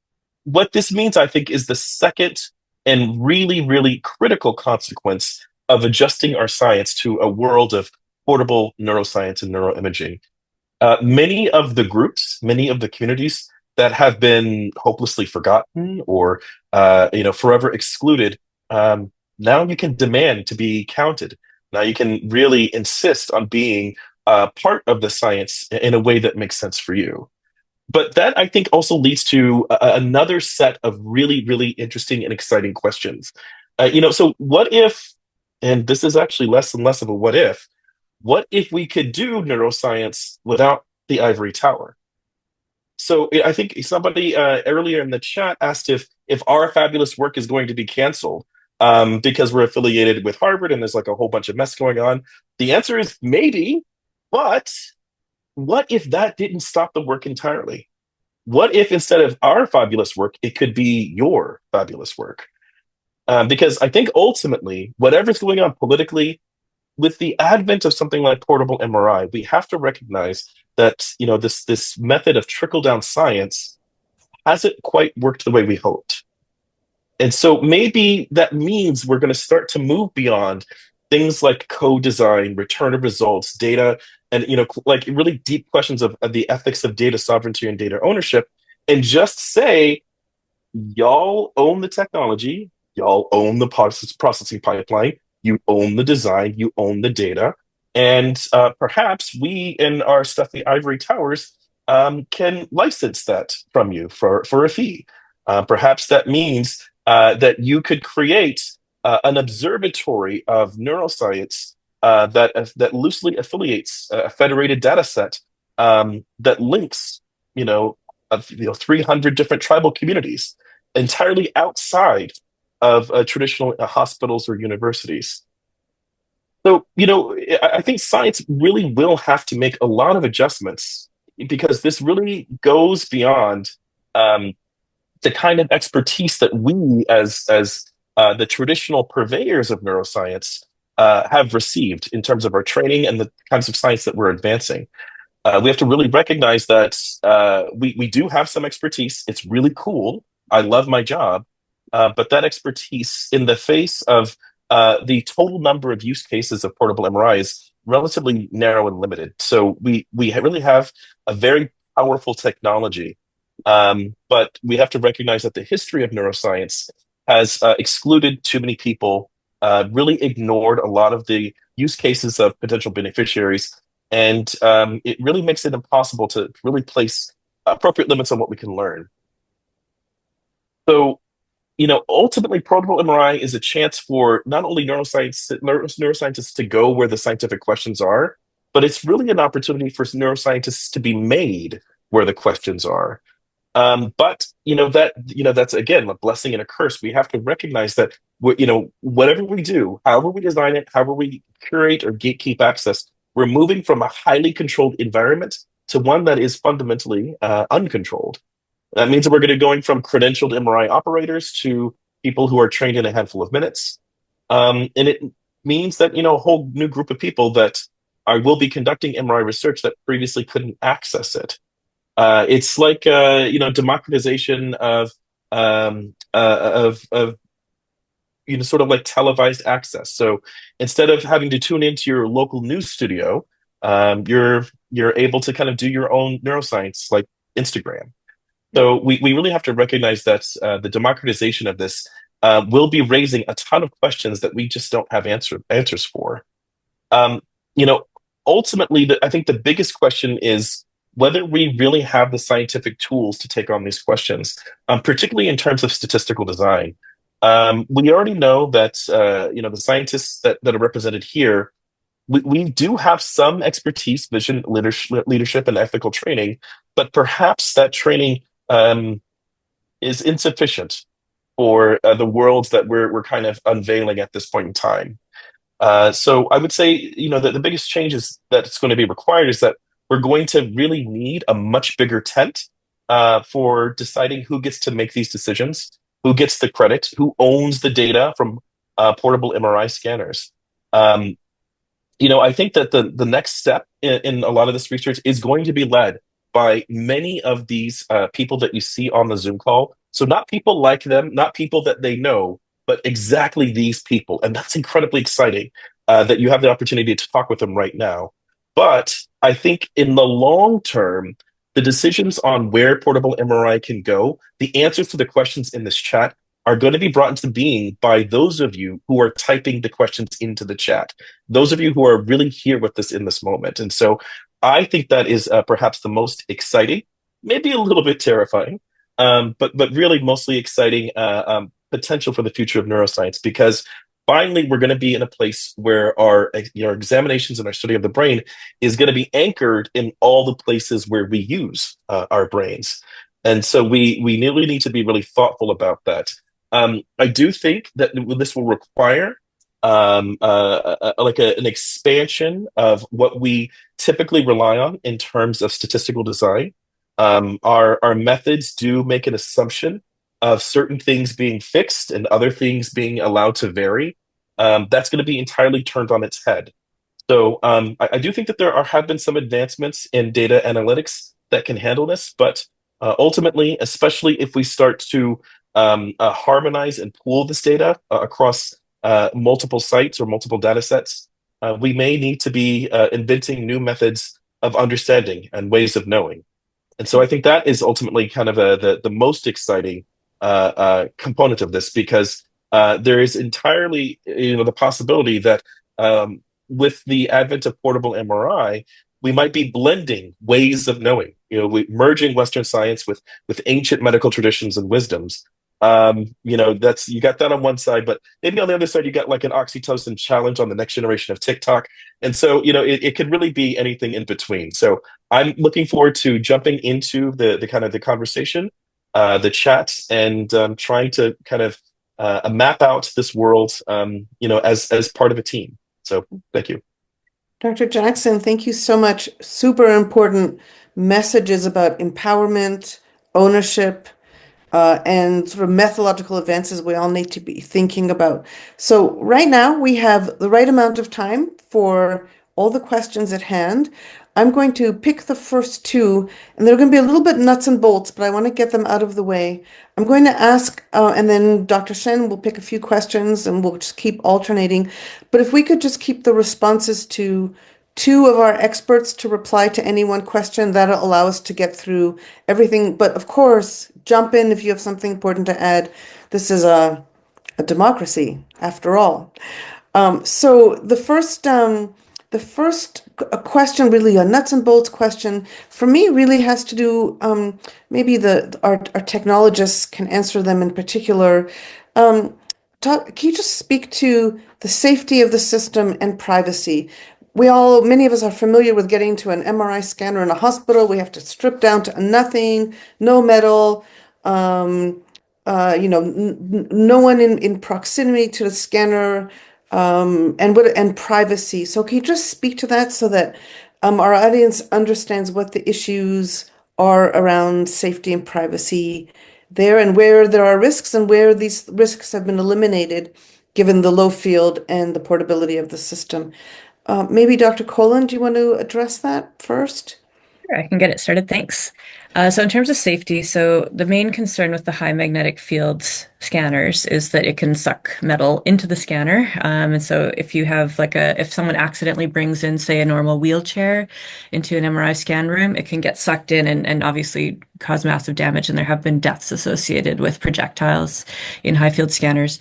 what this means, I think, is the second and really, really critical consequence of adjusting our science to a world of portable neuroscience and neuroimaging. Many of the groups, many of the communities that have been hopelessly forgotten or forever excluded, now you can demand to be counted. Now you can really insist on being part of the science in a way that makes sense for you. But that, I think, also leads to another set of really, really interesting and exciting questions. So what if, and this is actually less and less of a what if, what if we could do neuroscience without the ivory tower? So I think somebody earlier in the chat asked if our fabulous work is going to be canceled because we're affiliated with Harvard and there's like a whole bunch of mess going on. The answer is maybe, but what if that didn't stop the work entirely? What if instead of our fabulous work, it could be your fabulous work? Because I think ultimately, whatever's going on politically, with the advent of something like portable MRI, we have to recognize that this method of trickle down science hasn't quite worked the way we hoped. And so maybe that means we're going to start to move beyond things like co-design, return of results, data, and like really deep questions of the ethics of data sovereignty and data ownership, and just say, y'all own the technology, y'all own the processing pipeline, you own the design, you own the data, and perhaps we in our stuffy ivory towers can license that from you for a fee. Perhaps that means that you could create an observatory of neuroscience that loosely affiliates a federated data set that links, 300 different tribal communities entirely outside of traditional hospitals or universities. So, I think science really will have to make a lot of adjustments because this really goes beyond the kind of expertise that we, as the traditional purveyors of neuroscience, have received in terms of our training and the kinds of science that we're advancing. We have to really recognize that we do have some expertise. It's really cool. I love my job. But that expertise in the face of the total number of use cases of portable MRI is relatively narrow and limited. So we really have a very powerful technology. But we have to recognize that the history of neuroscience has excluded too many people, really ignored a lot of the use cases of potential beneficiaries, and it really makes it impossible to really place appropriate limits on what we can learn. So, ultimately, portable MRI is a chance for not only neuroscientists to go where the scientific questions are, but it's really an opportunity for neuroscientists to be made where the questions are. But that's again a blessing and a curse. We have to recognize that whatever we do, however we design it, however we curate or gatekeep access, we're moving from a highly controlled environment to one that is fundamentally uncontrolled. That means that we're going to going from credentialed MRI operators to people who are trained in a handful of minutes, and it means that a whole new group of people that will be conducting MRI research that previously couldn't access it. It's like democratization of sort of like televised access. So instead of having to tune into your local news studio, you're able to kind of do your own neuroscience like Instagram. So we really have to recognize that the democratization of this will be raising a ton of questions that we just don't have answers for. Ultimately, I think the biggest question is whether we really have the scientific tools to take on these questions, particularly in terms of statistical design. We already know that the scientists that are represented here, we do have some expertise, vision, leadership, and ethical training, but perhaps that training is insufficient for the worlds that we're kind of unveiling at this point in time. So I would say, the biggest changes that's going to be required is that we're going to really need a much bigger tent for deciding who gets to make these decisions, who gets the credit, who owns the data from portable MRI scanners. I think that the next step in a lot of this research is going to be led by many of these people that you see on the Zoom call. So not people like them, not people that they know, but exactly these people. And that's incredibly exciting that you have the opportunity to talk with them right now. But I think in the long term, the decisions on where portable MRI can go, the answers to the questions in this chat are going to be brought into being by those of you who are typing the questions into the chat, those of you who are really here with us in this moment. And so I think that is perhaps the most exciting, maybe a little bit terrifying, but really mostly exciting potential for the future of neuroscience, because finally we're going to be in a place where our examinations and our study of the brain is going to be anchored in all the places where we use our brains. And so we really need to be really thoughtful about that. I do think that this will require an expansion of what we typically rely on in terms of statistical design. Our methods do make an assumption of certain things being fixed and other things being allowed to vary. That's going to be entirely turned on its head. So I do think that have been some advancements in data analytics that can handle this, but ultimately, especially if we start to harmonize and pool this data across multiple sites or multiple data sets, we may need to be inventing new methods of understanding and ways of knowing. And so I think that is ultimately kind of the most exciting component of this, because there is entirely the possibility that with the advent of portable MRI, we might be blending ways of knowing, merging Western science with ancient medical traditions and wisdoms. That's, you got that on one side, but maybe on the other side you got like an oxytocin challenge on the next generation of TikTok. And so it could really be anything in between. So I'm looking forward to jumping into the kind of the conversation, the chats, and trying to kind of map out this world, as part of a team. So thank you. Dr. Jackson, thank you so much. Super important messages about empowerment, ownership, and sort of methodological advances we all need to be thinking about. So right now we have the right amount of time for all the questions at hand. I'm going to pick the first two, and they're going to be a little bit nuts and bolts, but I want to get them out of the way. I'm going to ask, and then Dr. Shen will pick a few questions, and we'll just keep alternating. But if we could just keep the responses to two of our experts to reply to any one question, that'll allow us to get through everything. But of course, jump in if you have something important to add. This is a democracy, after all. So the first question, really a nuts and bolts question for me, really has to do, maybe our technologists can answer them in particular. Can you just speak to the safety of the system and privacy? Many of us are familiar with getting to an MRI scanner in a hospital. We have to strip down to nothing, no metal, no one in proximity to the scanner, and privacy. So can you just speak to that so that our audience understands what the issues are around safety and privacy there, and where there are risks and where these risks have been eliminated given the low field and the portability of the system? Maybe Dr. Colin, do you want to address that first? Sure, I can get it started. Thanks. So in terms of safety, so the main concern with the high magnetic fields scanners is that it can suck metal into the scanner. And so if you have if someone accidentally brings in, say, a normal wheelchair into an MRI scan room, it can get sucked in and obviously cause massive damage. And there have been deaths associated with projectiles in high field scanners.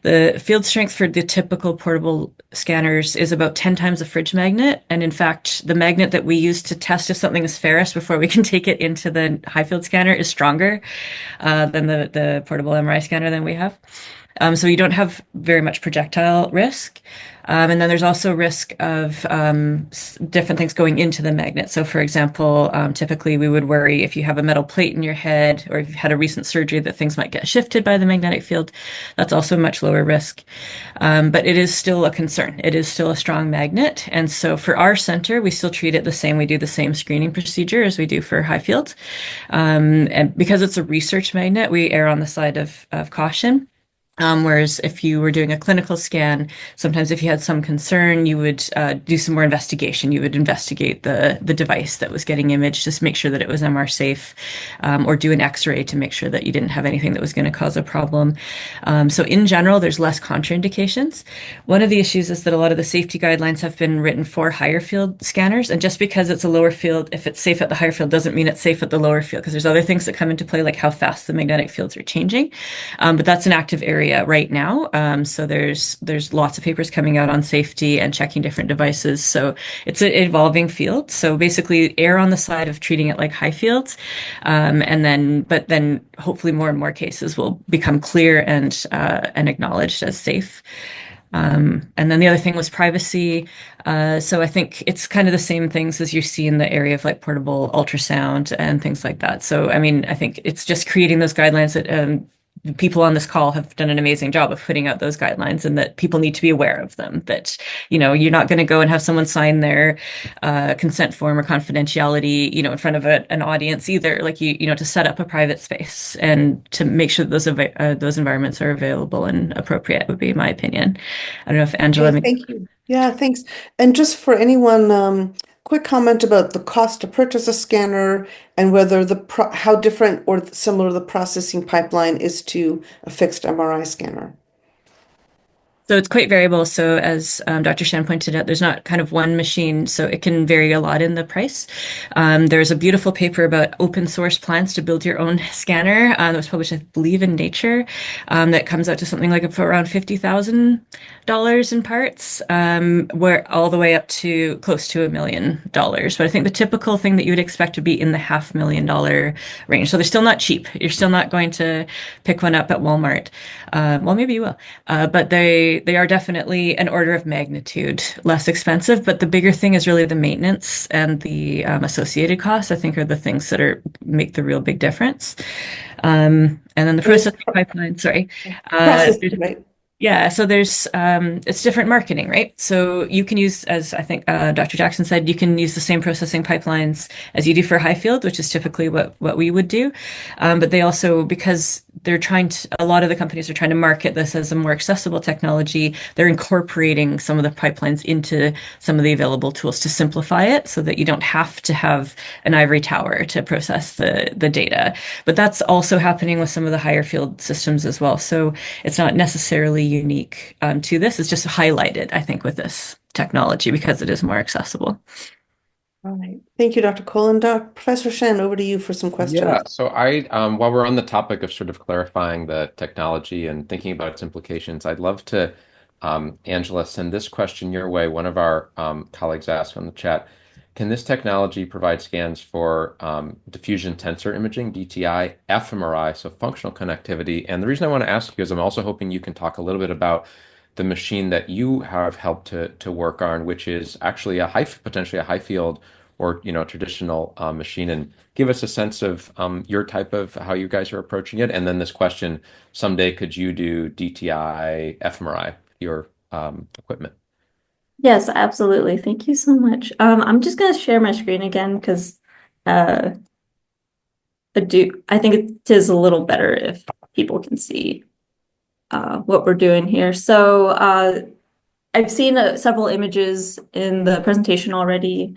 The field strength for the typical portable scanners is about 10 times a fridge magnet. And in fact, the magnet that we use to test if something is ferrous before we can take it into the high field scanner is stronger than the portable MRI scanner than we have. So you don't have very much projectile risk. And then there's also risk of different things going into the magnet. So for example, typically we would worry if you have a metal plate in your head, or if you've had a recent surgery, that things might get shifted by the magnetic field. That's also much lower risk. But it is still a concern. It is still a strong magnet. And so for our center, we still treat it the same. We do the same screening procedure as we do for high field. And because it's a research magnet, we err on the side of caution. Whereas if you were doing a clinical scan, sometimes if you had some concern, you would do some more investigation. You would investigate the device that was getting imaged, just make sure that it was MR safe, or do an X-ray to make sure that you didn't have anything that was going to cause a problem. So in general, there's less contraindications. One of the issues is that a lot of the safety guidelines have been written for higher field scanners. And just because it's a lower field, if it's safe at the higher field, doesn't mean it's safe at the lower field, because there's other things that come into play, like how fast the magnetic fields are changing. But that's an active area right now. So there's lots of papers coming out on safety and checking different devices. So it's an evolving field. So basically err on the side of treating it like high fields. But then hopefully more and more cases will become clear and acknowledged as safe. And then the other thing was privacy. So I think it's kind of the same things as you see in the area of like portable ultrasound and things like that. So, I mean, I think it's just creating those guidelines that the people on this call have done an amazing job of putting out those guidelines, and that people need to be aware of them. That, you know, you're not going to go and have someone sign their consent form or confidentiality, you know, in front of an audience either. Like you know, to set up a private space and to make sure that those environments are available and appropriate would be my opinion. I don't know if Angela. Okay, thank you. Yeah, thanks. And just for anyone, quick comment about the cost to purchase a scanner and whether how different or similar the processing pipeline is to a fixed MRI scanner. So it's quite variable. So as Dr. Shan pointed out, there's not kind of one machine, so it can vary a lot in the price. There's a beautiful paper about open source plans to build your own scanner that was published, I believe, in Nature, that comes out to something like around $50,000 in parts, where all the way up to close to $1 million. But I think the typical thing that you would expect to be in the $500,000 range. So they're still not cheap. You're still not going to pick one up at Walmart. Well, maybe you will, but they are definitely an order of magnitude less expensive. But the bigger thing is really the maintenance and the associated costs, I think, are the things that make the real big difference. And then the processing pipeline, sorry. Processing, right? Yeah, so there's it's different marketing, right? So you can use, as I think Dr. Jackson said, you can use the same processing pipelines as you do for high field, which is typically what we would do. But they also, because a lot of the companies are trying to market this as a more accessible technology, they're incorporating some of the pipelines into some of the available tools to simplify it so that you don't have to have an ivory tower to process the data. But that's also happening with some of the higher field systems as well. So it's not necessarily unique to this. It's just highlighted, I think, with this technology because it is more accessible. All right. Thank you, Dr. Cole. Professor Shen, over to you for some questions. Yeah, so while we're on the topic of sort of clarifying the technology and thinking about its implications, I'd love to, Angela, send this question your way. One of our colleagues asked on the chat, can this technology provide scans for diffusion tensor imaging, DTI, fMRI, so functional connectivity? And the reason I want to ask you is I'm also hoping you can talk a little bit about the machine that you have helped to work on, which is actually potentially a high field or traditional machine, and give us a sense of your type of how you guys are approaching it. And then this question, someday could you do DTI, fMRI, your equipment? Yes, absolutely. Thank you so much. I'm just going to share my screen again because I think it is a little better if people can see what we're doing here. So I've seen several images in the presentation already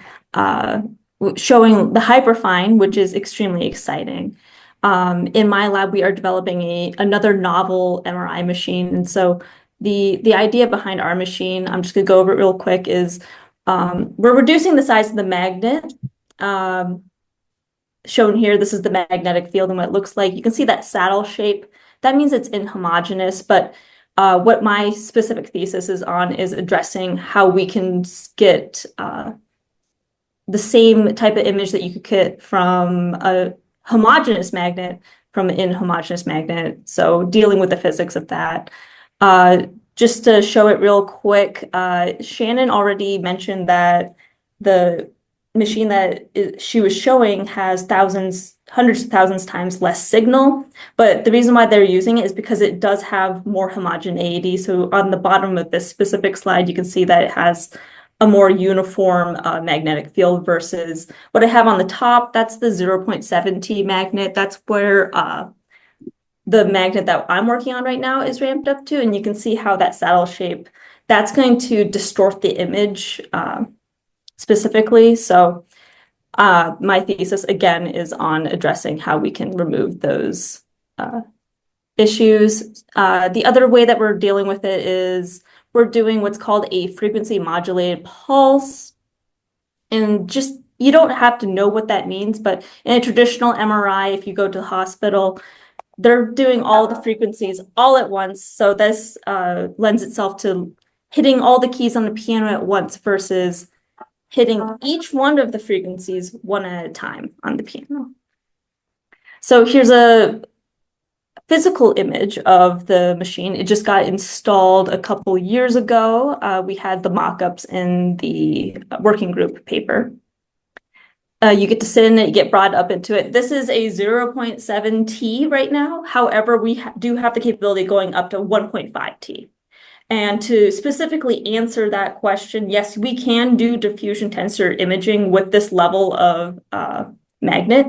showing the hyperfine, which is extremely exciting. In my lab, we are developing another novel MRI machine. And so the idea behind our machine, I'm just going to go over it real quick, is we're reducing the size of the magnet. Shown here, this is the magnetic field and what it looks like. You can see that saddle shape. That means it's inhomogeneous, but what my specific thesis is on is addressing how we can get the same type of image that you could get from a homogeneous magnet from an inhomogeneous magnet. So dealing with the physics of that. Just to show it real quick, Shannon already mentioned that the machine that she was showing has hundreds of thousands times less signal. But the reason why they're using it is because it does have more homogeneity. So on the bottom of this specific slide, you can see that it has a more uniform magnetic field versus what I have on the top. That's the 0.7 T magnet. That's where the magnet that I'm working on right now is ramped up to. And you can see how that saddle shape, that's going to distort the image specifically. So my thesis, again, is on addressing how we can remove those issues. The other way that we're dealing with it is we're doing what's called a frequency modulated pulse. And just, you don't have to know what that means, but in a traditional MRI, if you go to the hospital, they're doing all the frequencies all at once. So this lends itself to hitting all the keys on the piano at once versus hitting each one of the frequencies one at a time on the piano. So here's a physical image of the machine. It just got installed a couple years ago. We had the mock-ups in the working group paper. You get to sit in it, you get brought up into it. This is a 0.7 T right now. However, we do have the capability going up to 1.5 T. And to specifically answer that question, yes, we can do diffusion tensor imaging with this level of magnet.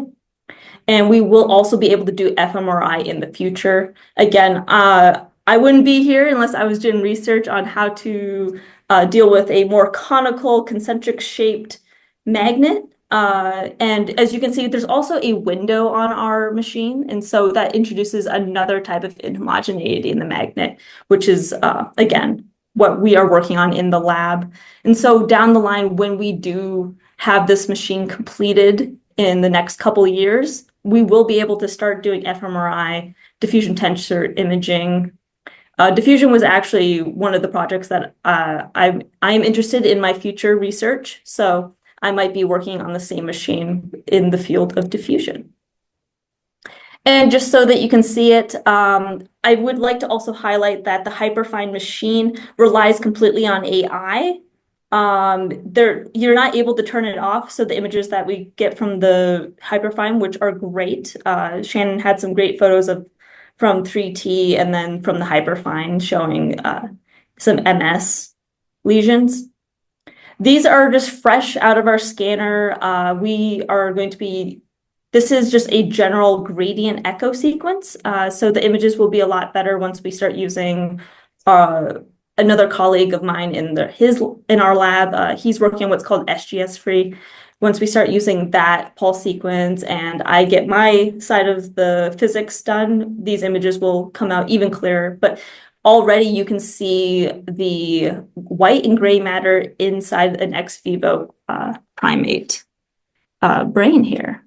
And we will also be able to do fMRI in the future. Again, I wouldn't be here unless I was doing research on how to deal with a more conical, concentric shaped magnet. And as you can see, there's also a window on our machine. And so that introduces another type of inhomogeneity in the magnet, which is, again, what we are working on in the lab. And so down the line, when we do have this machine completed in the next couple of years, we will be able to start doing fMRI, diffusion tensor imaging. Diffusion was actually one of the projects that I'm interested in my future research. So I might be working on the same machine in the field of diffusion. And just so that you can see it, I would like to also highlight that the hyperfine machine relies completely on AI. You're not able to turn it off. So the images that we get from the hyperfine, which are great, Shannon had some great photos from 3T and then from the hyperfine showing some MS lesions. These are just fresh out of our scanner. This is just a general gradient echo sequence. So the images will be a lot better once we start using another colleague of mine in our lab. He's working on what's called SGS-free. Once we start using that pulse sequence and I get my side of the physics done, these images will come out even clearer. But already you can see the white and gray matter inside an ex vivo primate brain here.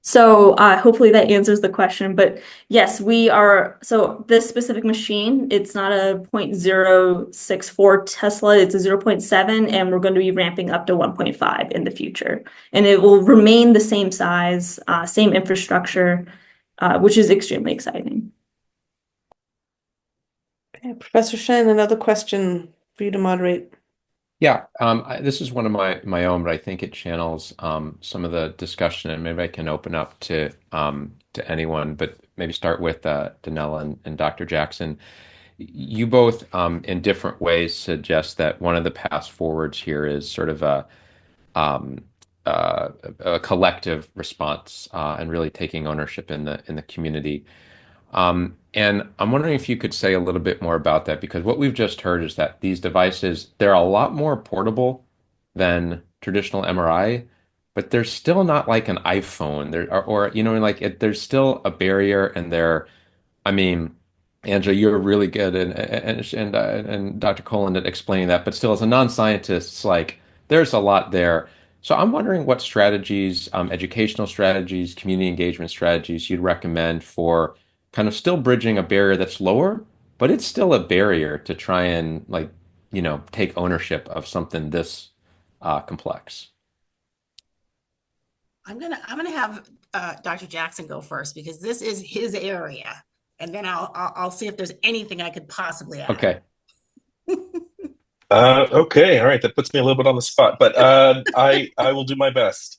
So hopefully that answers the question, but yes, so this specific machine, it's not a 0.064 Tesla, it's a 0.7, and we're going to be ramping up to 1.5 in the future. And it will remain the same size, same infrastructure, which is extremely exciting. Okay, Professor Shen, another question for you to moderate. Yeah, this is one of my own, but I think it channels some of the discussion, and maybe I can open up to anyone, but maybe start with Donnella and Dr. Jackson. You both, in different ways, suggest that one of the paths forwards here is sort of a collective response and really taking ownership in the community. And I'm wondering if you could say a little bit more about that, because what we've just heard is that these devices, they're a lot more portable than traditional MRI, but they're still not like an iPhone. There's still a barrier, and I mean, Angela, you're really good, and Dr. Colan at explaining that, but still, as a non-scientist, it's like there's a lot there. So I'm wondering what strategies, educational strategies, community engagement strategies you'd recommend for kind of still bridging a barrier that's lower, but it's still a barrier to try and take ownership of something this complex. I'm gonna have Dr. Jackson go first because this is his area, and then I'll see if there's anything I could possibly add. Okay. Okay, all right. That puts me a little bit on the spot, but I will do my best.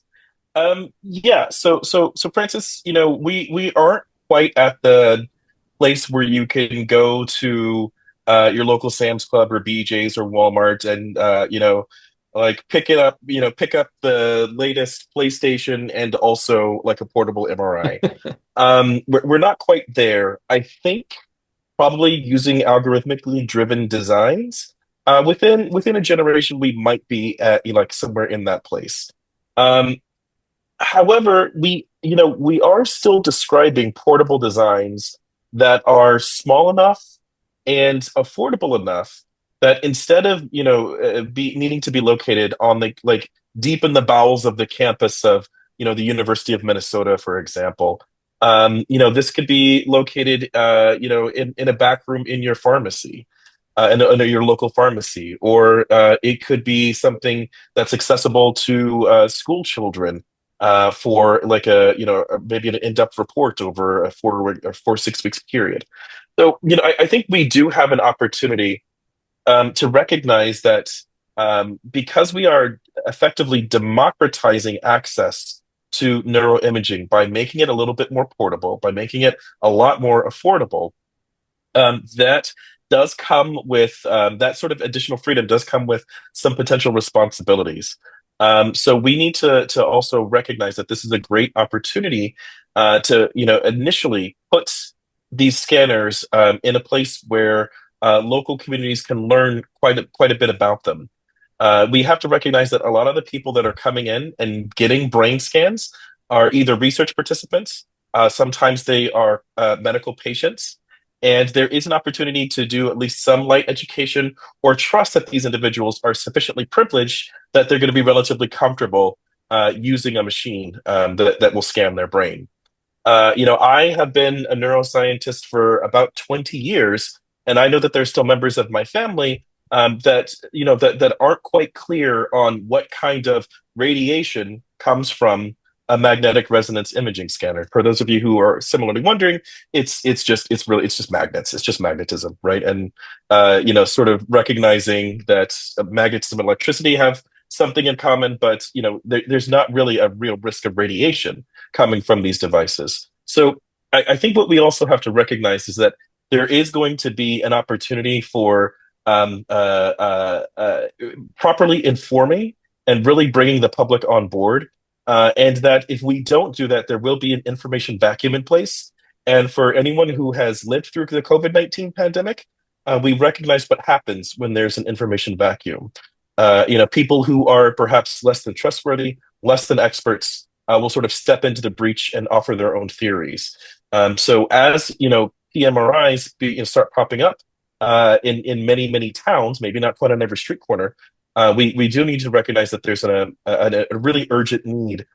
Yeah. So Francis, we aren't quite at the place where you can go to your local Sam's Club or BJ's or Walmart and pick up the latest PlayStation and also like a portable MRI. We're not quite there. I think probably using algorithmically driven designs within a generation we might be at somewhere in that place. However, we are still describing portable designs that are small enough and affordable enough that instead of needing to be located on the deep in the bowels of the campus of the University of Minnesota, for example, this could be located in a back room in your pharmacy. In your local pharmacy, or it could be something that's accessible to school children for like maybe an in-depth report over a 4 6 weeks period. So, I think we do have an opportunity to recognize that because we are effectively democratizing access to neuroimaging by making it a little bit more portable, by making it a lot more affordable, that does come with that sort of additional freedom does come with some potential responsibilities. So we need to also recognize that this is a great opportunity to initially put these scanners in a place where local communities can learn quite a bit about them. We have to recognize that a lot of the people that are coming in and getting brain scans are either research participants, sometimes they are medical patients, and there is an opportunity to do at least some light education or trust that these individuals are sufficiently privileged that they're going to be relatively comfortable using a machine that will scan their brain. I have been a neuroscientist for about 20 years, and I know that there's still members of my family that aren't quite clear on what kind of radiation comes from a magnetic resonance imaging scanner. For those of you who are similarly wondering, it's just magnets. It's just magnetism, right? And sort of recognizing that magnetism and electricity have something in common, but there's not really a real risk of radiation coming from these devices. So I think what we also have to recognize is that there is going to be an opportunity for properly informing and really bringing the public on board. And that if we don't do that, there will be an information vacuum in place. And for anyone who has lived through the COVID-19 pandemic, we recognize what happens when there's an information vacuum. People who are perhaps less than trustworthy, less than experts, will sort of step into the breach and offer their own theories. So as pMRIs start popping up in many towns, maybe not quite on every street corner, we do need to recognize that there's a really urgent need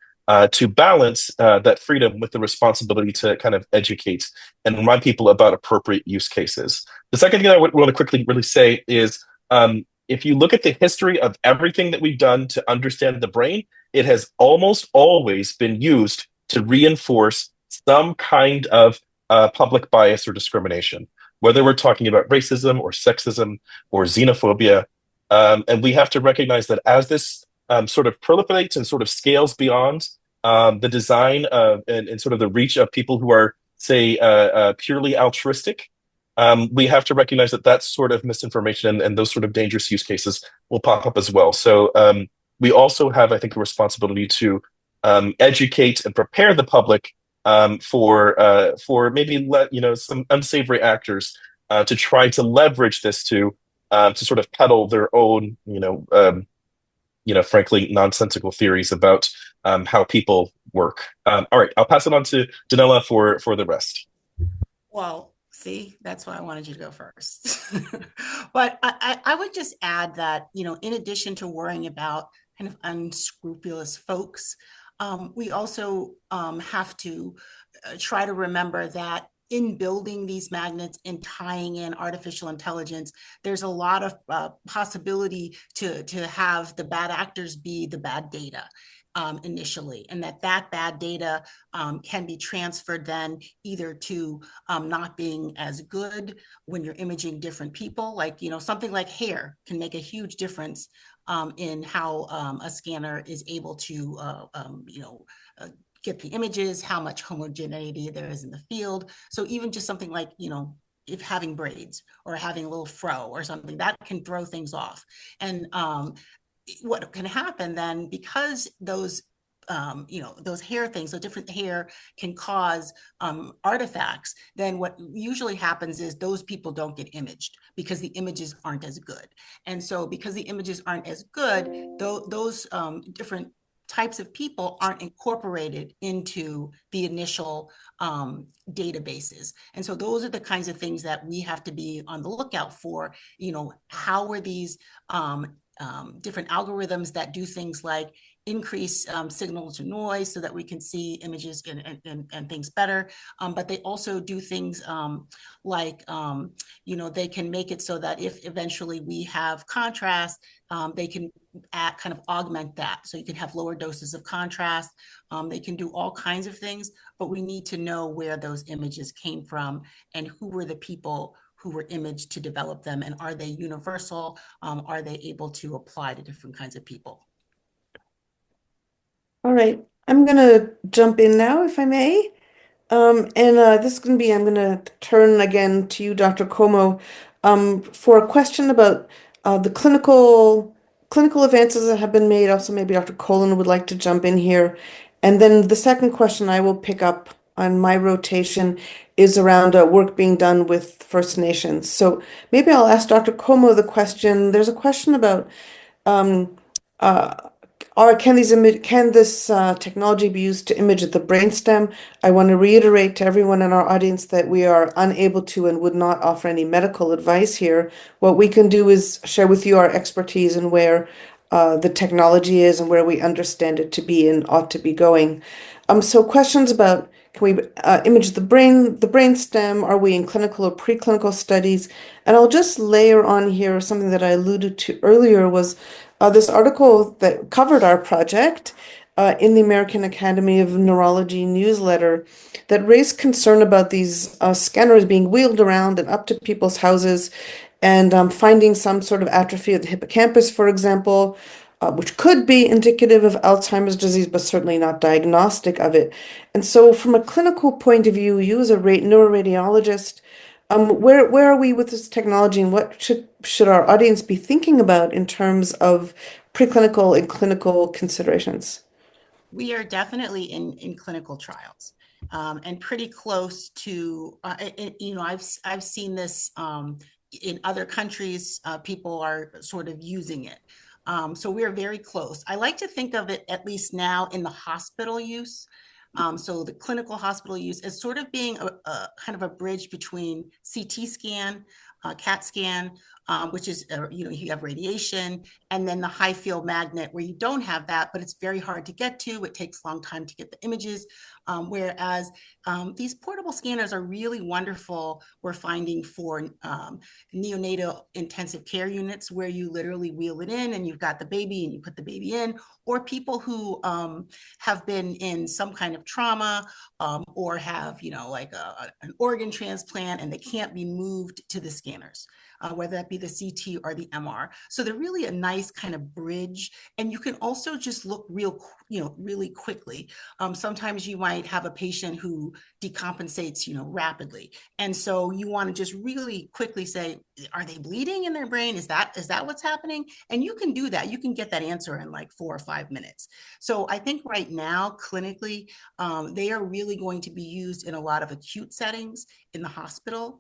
to balance that freedom with the responsibility to kind of educate and remind people about appropriate use cases. The second thing I want to quickly really say is if you look at the history of everything that we've done to understand the brain, it has almost always been used to reinforce some kind of public bias or discrimination, whether we're talking about racism or sexism or xenophobia. And we have to recognize that as this sort of proliferates and sort of scales beyond the design and sort of the reach of people who are, say, purely altruistic, we have to recognize that that sort of misinformation and those sort of dangerous use cases will pop up as well. So we also have, I think, a responsibility to educate and prepare the public for maybe some unsavory actors to try to leverage this to sort of peddle their own, frankly, nonsensical theories about how people work. All right, I'll pass it on to Donnella for the rest. Well, see, that's why I wanted you to go first. But I would just add that, in addition to worrying about kind of unscrupulous folks, we also have to try to remember that in building these magnets and tying in artificial intelligence, there's a lot of possibility to have the bad actors be the bad data initially, and that bad data can be transferred then either to not being as good when you're imaging different people, like, something like hair can make a huge difference in how a scanner is able to, get the images, how much homogeneity there is in the field. So even just something like, if having braids or having a little fro or something, that can throw things off. And what can happen then, because those hair things, so different hair can cause artifacts, then what usually happens is those people don't get imaged because the images aren't as good. And so because the images aren't as good, those different types of people aren't incorporated into the initial databases. And so those are the kinds of things that we have to be on the lookout for. How are these different algorithms that do things like increase signal to noise so that we can see images and things better. But they also do things like, they can make it so that if eventually we have contrast, they can kind of augment that. So you can have lower doses of contrast. They can do all kinds of things, but we need to know where those images came from and who were the people who were imaged to develop them, and are they universal? Are they able to apply to different kinds of people? All right, I'm going to jump in now, if I may. This is going to be, I'm going to turn again to you, Dr. Comeau, for a question about the clinical advances that have been made. Also, maybe Dr. Colin would like to jump in here. And then the second question I will pick up on my rotation is around work being done with First Nations. So maybe I'll ask Dr. Comeau the question. There's a question about um, uh, can this technology be used to image the brainstem? I want to reiterate to everyone in our audience that we are unable to and would not offer any medical advice here. What we can do is share with you our expertise and where the technology is and where we understand it to be and ought to be going. So questions about, can we image the brainstem? Are we in clinical or preclinical studies? And I'll just layer on here something that I alluded to earlier was this article that covered our project in the American Academy of Neurology newsletter that raised concern about these scanners being wheeled around and up to people's houses and finding some sort of atrophy of the hippocampus, for example, which could be indicative of Alzheimer's disease, but certainly not diagnostic of it. And so, from a clinical point of view, you as a neuroradiologist, where are we with this technology, and what should our audience be thinking about in terms of preclinical and clinical considerations? We are definitely in clinical trials, and pretty close to. I've seen this in other countries. People are sort of using it. So we're very close. I like to think of it, at least now, in the hospital use. So the clinical hospital use is sort of being a kind of a bridge between CT scan, CAT scan, which is, you have radiation, and then the high field magnet where you don't have that, but it's very hard to get to. It takes a long time to get the images. Whereas these portable scanners are really wonderful, we're finding, for neonatal intensive care units, where you literally wheel it in and you've got the baby and you put the baby in, or people who have been in some kind of trauma, or have, an organ transplant, and they can't be moved to the scanners. Whether that be the CT or the MR. So they're really a nice kind of bridge. And you can also just look really quickly. Sometimes you might have a patient who decompensates, rapidly. And so you want to just really quickly say, are they bleeding in their brain? Is that what's happening? And you can do that. You can get that answer in like 4 or 5 minutes. So I think right now, clinically, they are really going to be used in a lot of acute settings in the hospital.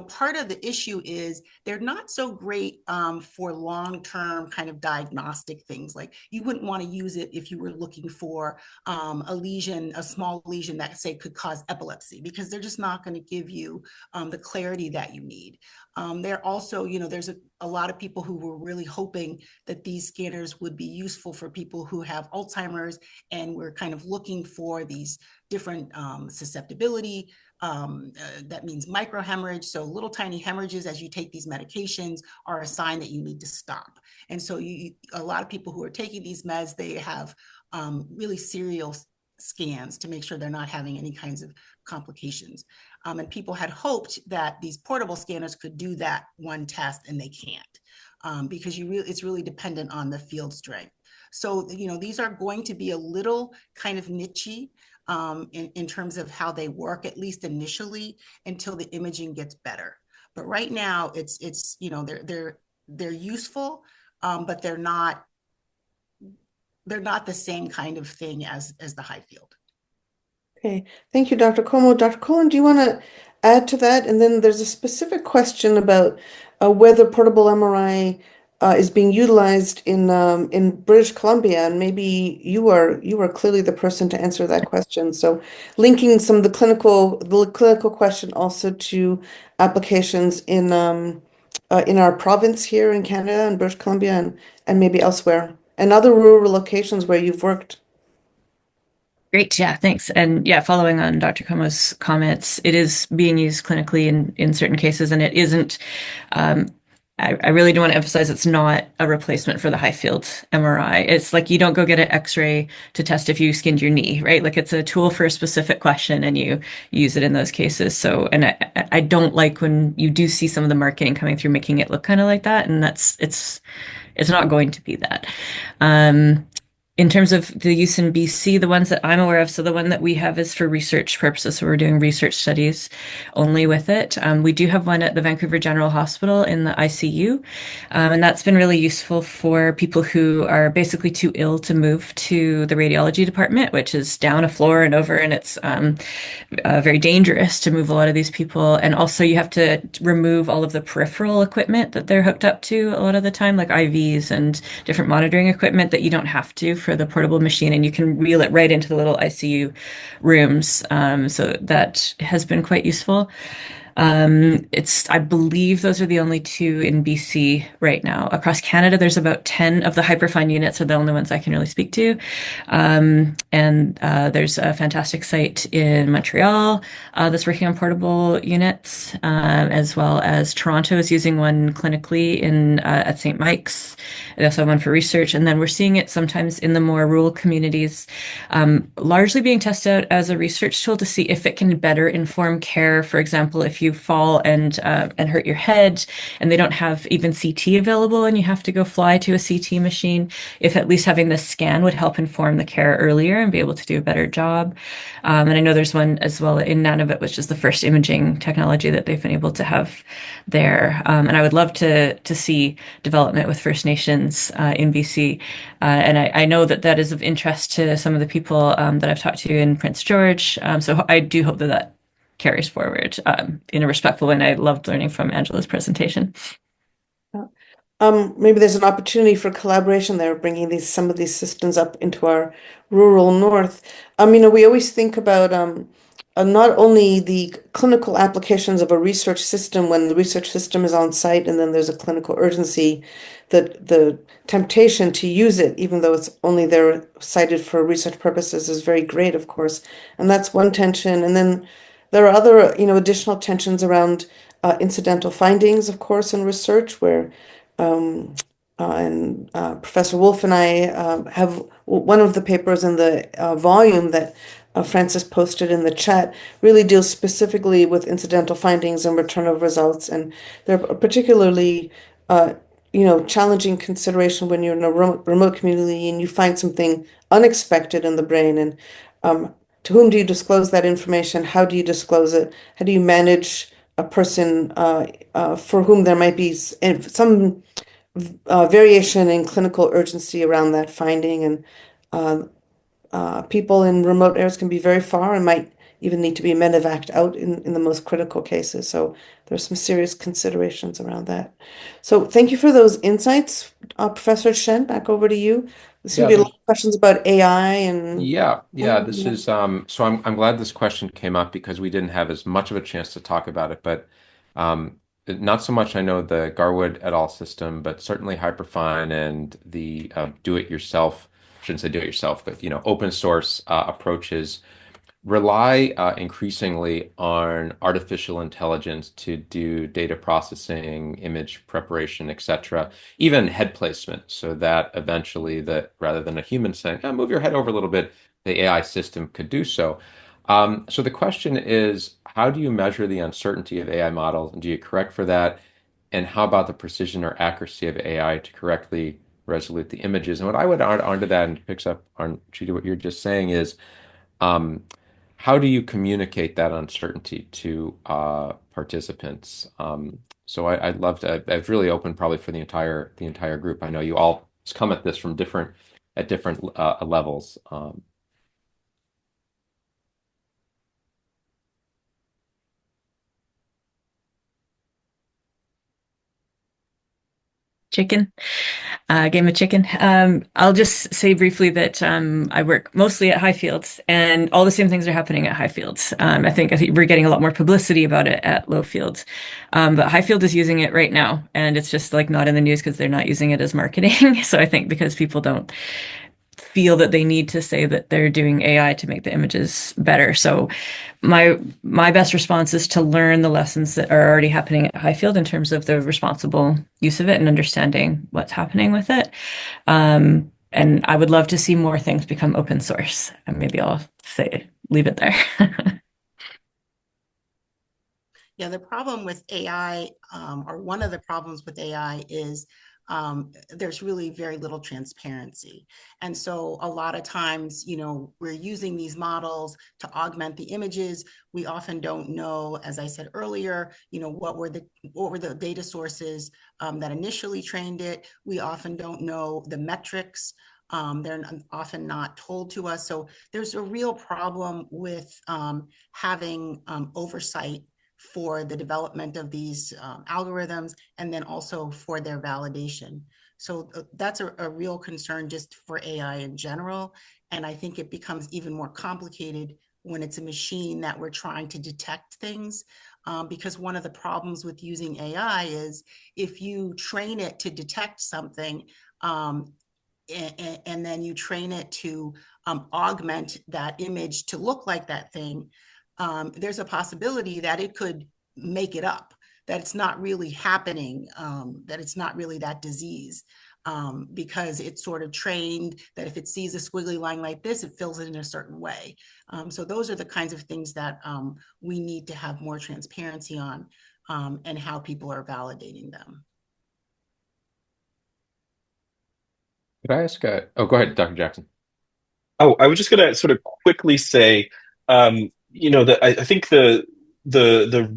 Part of the issue is they're not so great for long-term kind of diagnostic things. Like, you wouldn't want to use it if you were looking for a lesion, a small lesion that, say, could cause epilepsy, because they're just not going to give you the clarity that you need. They're also, there's a lot of people who were really hoping that these scanners would be useful for people who have Alzheimer's, and we're kind of looking for these different susceptibility. That means microhemorrhage. So little tiny hemorrhages as you take these medications are a sign that you need to stop. And so a lot of people who are taking these meds, they have really serial scans to make sure they're not having any kinds of complications. And people had hoped that these portable scanners could do that one test, and they can't, because it's really dependent on the field strength. So, these are going to be a little kind of nichey in terms of how they work, at least initially, until the imaging gets better. But right now, it's they're useful, but they're not the same kind of thing as the high field. Okay, thank you, Dr. Comeau. Dr. Colin, do you want to add to that? And then there's a specific question about whether portable MRI is being utilized in British Columbia, and maybe you are clearly the person to answer that question. So, linking some of the clinical question also to applications in our province here in Canada and British Columbia, and maybe elsewhere. and other rural locations where you've worked. Great. Yeah, thanks. And yeah, following on Dr. Comeau's comments, it is being used clinically in certain cases, and it isn't. Um, I really do want to emphasize it's not a replacement for the high field MRI. It's like you don't go get an X-ray to test if you skinned your knee, right? Like it's a tool for a specific question, and you use it in those cases. So, and I don't like when you do see some of the marketing coming through making it look kind of like that, and it's not going to be that. Um, in terms of the use in BC, the ones that I'm aware of, so the one that we have is for research purposes. So we're doing research studies only with it. We do have one at the Vancouver General Hospital in the ICU, and that's been really useful for people who are basically too ill to move to the radiology department, which is down a floor and over, and it's very dangerous to move a lot of these people. And also, you have to remove all of the peripheral equipment that they're hooked up to a lot of the time, like IVs and different monitoring equipment that you don't have to for the portable machine. And you can reel it right into the little ICU rooms. So that has been quite useful. I believe those are the only two in BC right now. Across Canada, there's about 10 of the hyperfine units are the only ones I can really speak to. And there's a fantastic site in Montreal that's working on portable units, as well as Toronto is using one clinically at St. Mike's. They also have one for research. And then we're seeing it sometimes in the more rural communities, largely being tested out as a research tool to see if it can better inform care. For example, if you fall and hurt your head and they don't have even CT available and you have to go fly to a CT machine, if at least having this scan would help inform the care earlier and be able to do a better job. And I know there's one as well in Nunavut, which is the first imaging technology that they've been able to have there. And I would love to see development with First Nations in BC. And I know that is of interest to some of the people that I've talked to in Prince George. So I do hope that carries forward in a respectful way. And I loved learning from Angela's presentation. Maybe there's an opportunity for collaboration there, bringing some of these systems up into our rural north. We always think about not only the clinical applications of a research system when the research system is on site and then there's a clinical urgency, that the temptation to use it, even though it's only there cited for research purposes, is very great, of course. And that's one tension. And then there are other, additional tensions around incidental findings, of course, in research where and Professor Wolf and I have one of the papers in the volume that Francis posted in the chat really deals specifically with incidental findings and return of results. And they're particularly, challenging consideration when you're in a remote community and you find something unexpected in the brain. And to whom do you disclose that information? How do you disclose it? How do you manage a person for whom there might be some variation in clinical urgency around that finding? And people in remote areas can be very far and might even need to be medevaced out in the most critical cases. So there's some serious considerations around that. So thank you for those insights. Professor Shen, back over to you. There seem to be a lot of questions about AI and yeah. This is so I'm glad this question came up because we didn't have as much of a chance to talk about it, but not so much I know the Garwood et al. System, but certainly Hyperfine and the do-it-yourself, shouldn't say do-it-yourself, but open source approaches rely increasingly on artificial intelligence to do data processing, image preparation, etc., even head placement, so that eventually that rather than a human saying, "Oh, move your head over a little bit," the AI system could do so. So the question is, how do you measure the uncertainty of AI models, and do you correct for that? And how about the precision or accuracy of AI to correctly resolute the images? And what I would add onto that, and picks up on Chidi, what you're just saying is, um, how do you communicate that uncertainty to participants? I'd love to. I've really opened probably for the entire group. I know you all come at this from different levels. Chicken. Game of chicken. I'll just say briefly that I work mostly at Highfields, and all the same things are happening at Highfields. I think we're getting a lot more publicity about it at Lowfields, but Highfield is using it right now, and it's just like not in the news because they're not using it as marketing. So I think because people don't feel that they need to say that they're doing AI to make the images better. So my best response is to learn the lessons that are already happening at Highfield in terms of the responsible use of it and understanding what's happening with it. And I would love to see more things become open source. And maybe I'll leave it there. Yeah, the problem with AI, or one of the problems with AI is there's really very little transparency. And so a lot of times, we're using these models to augment the images. We often don't know, as I said earlier, what were the data sources that initially trained it. We often don't know the metrics. They're often not told to us. So there's a real problem with having oversight for the development of these algorithms, and then also for their validation. So that's a real concern just for AI in general. And I think it becomes even more complicated when it's a machine that we're trying to detect things. Because one of the problems with using AI is if you train it to detect something, and then you train it to augment that image to look like that thing, there's a possibility that it could make it up, that it's not really happening, that it's not really that disease, because it's sort of trained that if it sees a squiggly line like this, it fills it in a certain way. So those are the kinds of things that we need to have more transparency on, and how people are validating them. Could I ask go ahead, Dr. Jackson. Oh, I was just going to sort of quickly say, that I think the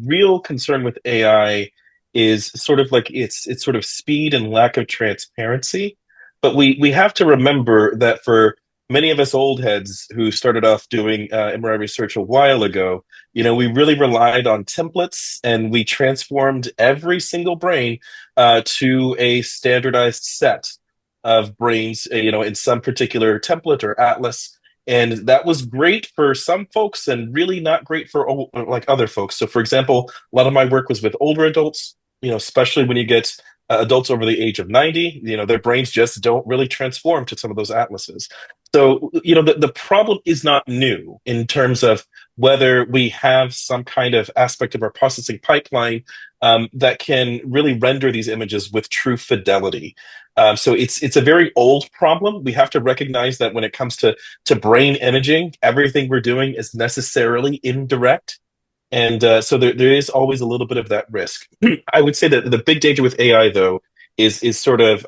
real concern with AI is sort of like its sort of speed and lack of transparency. But we have to remember that for many of us old heads who started off doing MRI research a while ago, we really relied on templates, and we transformed every single brain to a standardized set of brains, in some particular template or atlas. And that was great for some folks and really not great for like other folks. So, for example, a lot of my work was with older adults, especially when you get adults over the age of 90, their brains just don't really transform to some of those atlases. So, the problem is not new in terms of whether we have some kind of aspect of our processing pipeline that can really render these images with true fidelity. So it's a very old problem. We have to recognize that when it comes to brain imaging, everything we're doing is necessarily indirect. And so there is always a little bit of that risk. I would say that the big danger with AI, though, is sort of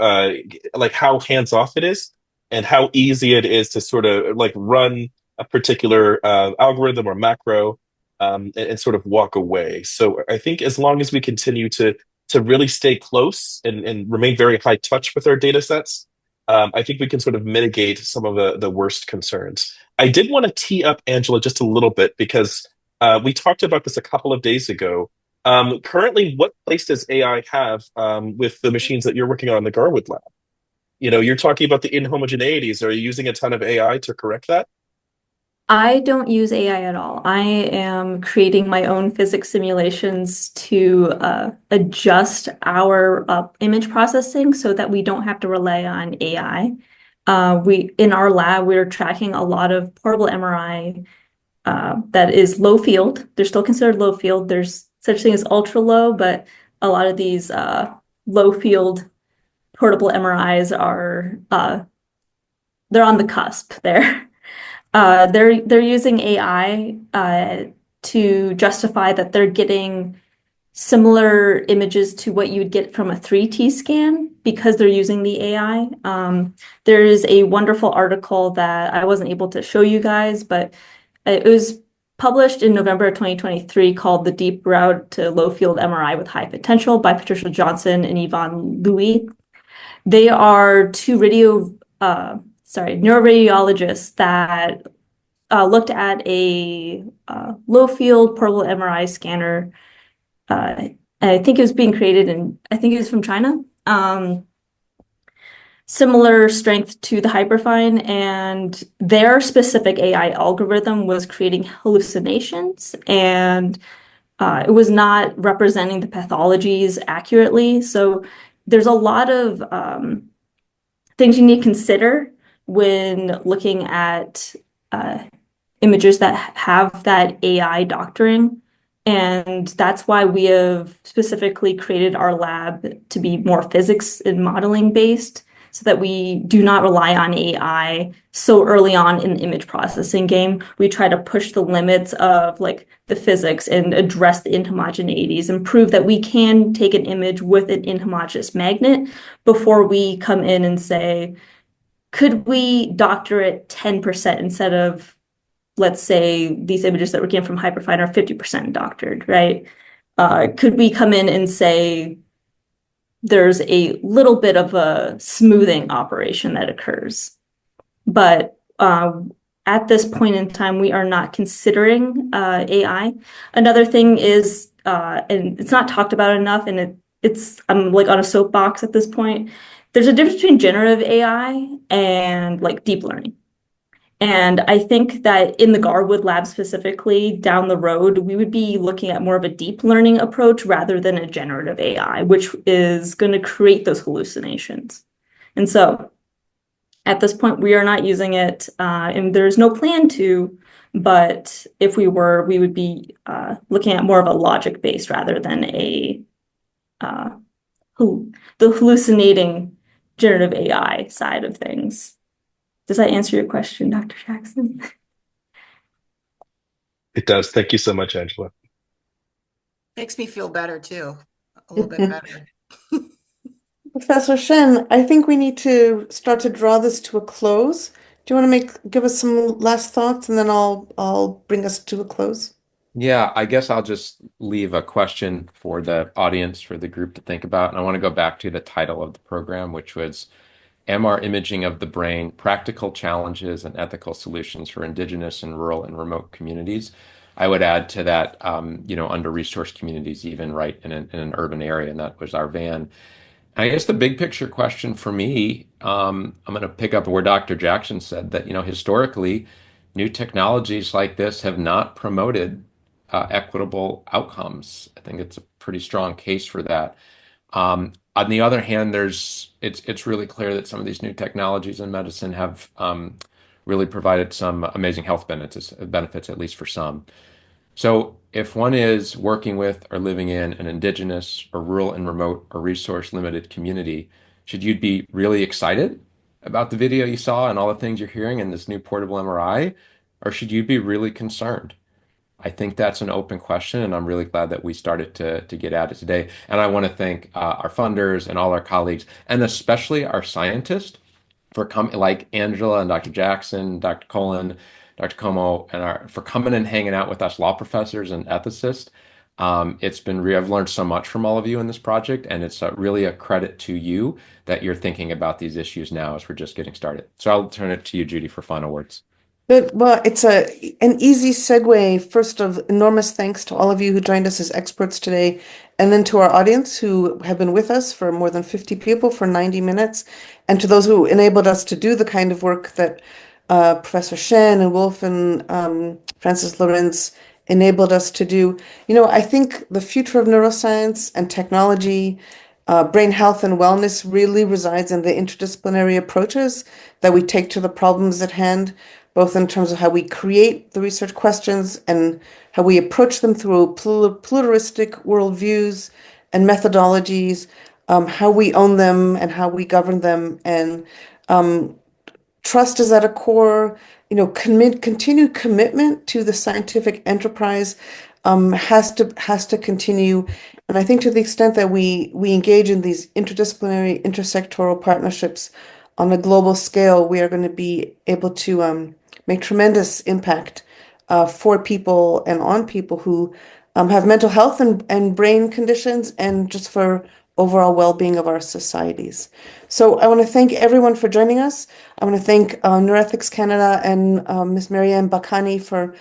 like how hands off it is, and how easy it is to sort of like run a particular algorithm or macro, and sort of walk away. So I think as long as we continue to really stay close and remain very high touch with our data sets, I think we can sort of mitigate some of the worst concerns. I did want to tee up Angela just a little bit because we talked about this a couple of days ago. Currently, what place does AI have with the machines that you're working on in the Garwood lab? You're talking about the inhomogeneities. Are you using a ton of AI to correct that? I don't use AI at all. I am creating my own physics simulations to adjust our image processing so that we don't have to rely on AI. In our lab, we're tracking a lot of portable MRI that is low field. They're still considered low field. There's such thing as ultra low, but a lot of these low field portable MRIs are they're on the cusp there. They're using AI to justify that they're getting similar images to what you'd get from a 3T scan because they're using the AI. There is a wonderful article that I wasn't able to show you guys, but it was published in November of 2023 called The Deep Route to Low Field MRI with High Potential by Patricia Johnson and Yvonne Louis. They are two neuroradiologists that looked at a low field portable MRI scanner. I think it was being created I think it was from China. similar strength to the hyperfine, and their specific AI algorithm was creating hallucinations, and it was not representing the pathologies accurately. So there's a lot of things you need to consider when looking at images that have that AI doctoring. And that's why we have specifically created our lab to be more physics and modeling based, so that we do not rely on AI so early on in the image processing game. We try to push the limits of like the physics and address the inhomogeneities and prove that we can take an image with an inhomogeneous magnet before we come in and say, could we doctor it 10% instead of, let's say, these images that we're getting from hyperfine are 50% doctored, right? Could we come in and say there's a little bit of a smoothing operation that occurs? But at this point in time, we are not considering AI. Another thing is, and it's not talked about enough, and I'm like on a soapbox at this point. There's a difference between generative AI and like deep learning. And I think that in the Garwood lab specifically, down the road, we would be looking at more of a deep learning approach rather than a generative AI, which is going to create those hallucinations. And so at this point, we are not using it, and there's no plan to, but if we were, we would be looking at more of a logic-based rather than the hallucinating generative AI side of things. Does that answer your question, Dr. Jackson? It does. Thank you so much, Angela. Makes me feel better too, a little bit better. Professor Shen, I think we need to start to draw this to a close. Do you want to give us some last thoughts, and then I'll bring us to a close? Yeah, I guess I'll just leave a question for the audience, for the group to think about. And I want to go back to the title of the program, which was MR Imaging of the Brain, Practical Challenges and Ethical Solutions for Indigenous and Rural and Remote Communities. I would add to that, under-resourced communities, even right in an urban area, and that was our van. I guess the big picture question for me, I'm going to pick up where Dr. Jackson said that, historically, new technologies like this have not promoted equitable outcomes. I think it's a pretty strong case for that. On the other hand, it's really clear that some of these new technologies in medicine have really provided some amazing health benefits, at least for some. So if one is working with or living in an indigenous or rural and remote or resource limited community, should you be really excited about the video you saw and all the things you're hearing in this new portable MRI, or should you be really concerned? I think that's an open question, and I'm really glad that we started to get at it today. And I want to thank our funders and all our colleagues, and especially our scientists for coming, like Angela and Dr. Jackson, Dr. Colin, Dr. Comeau, and for coming and hanging out with us law professors and ethicists. I've learned so much from all of you in this project, and it's really a credit to you that you're thinking about these issues now as we're just getting started. So I'll turn it to you, Judy, for final words. Good. Well, it's an easy segue. First of enormous thanks to all of you who joined us as experts today, and then to our audience who have been with us for more than 50 people for 90 minutes, and to those who enabled us to do the kind of work that Professor Shen and Wolf and Francis Lorenz enabled us to do. I think the future of neuroscience and technology, brain health and wellness really resides in the interdisciplinary approaches that we take to the problems at hand, both in terms of how we create the research questions and how we approach them through pluralistic worldviews and methodologies, how we own them and how we govern them. And trust is at a core, continued commitment to the scientific enterprise has to continue. And I think to the extent that we engage in these interdisciplinary, intersectoral partnerships on a global scale, we are going to be able to make tremendous impact for people and on people who have mental health and brain conditions, and just for overall well-being of our societies. So I want to thank everyone for joining us. I want to thank Neuroethics Canada and Ms. Marianne Bakani for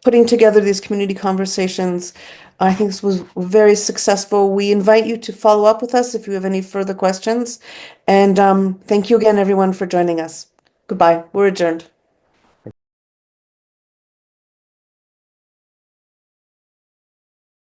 putting together these community conversations. I think this was very successful. We invite you to follow up with us if you have any further questions. And thank you again, everyone, for joining us. Goodbye. We're adjourned.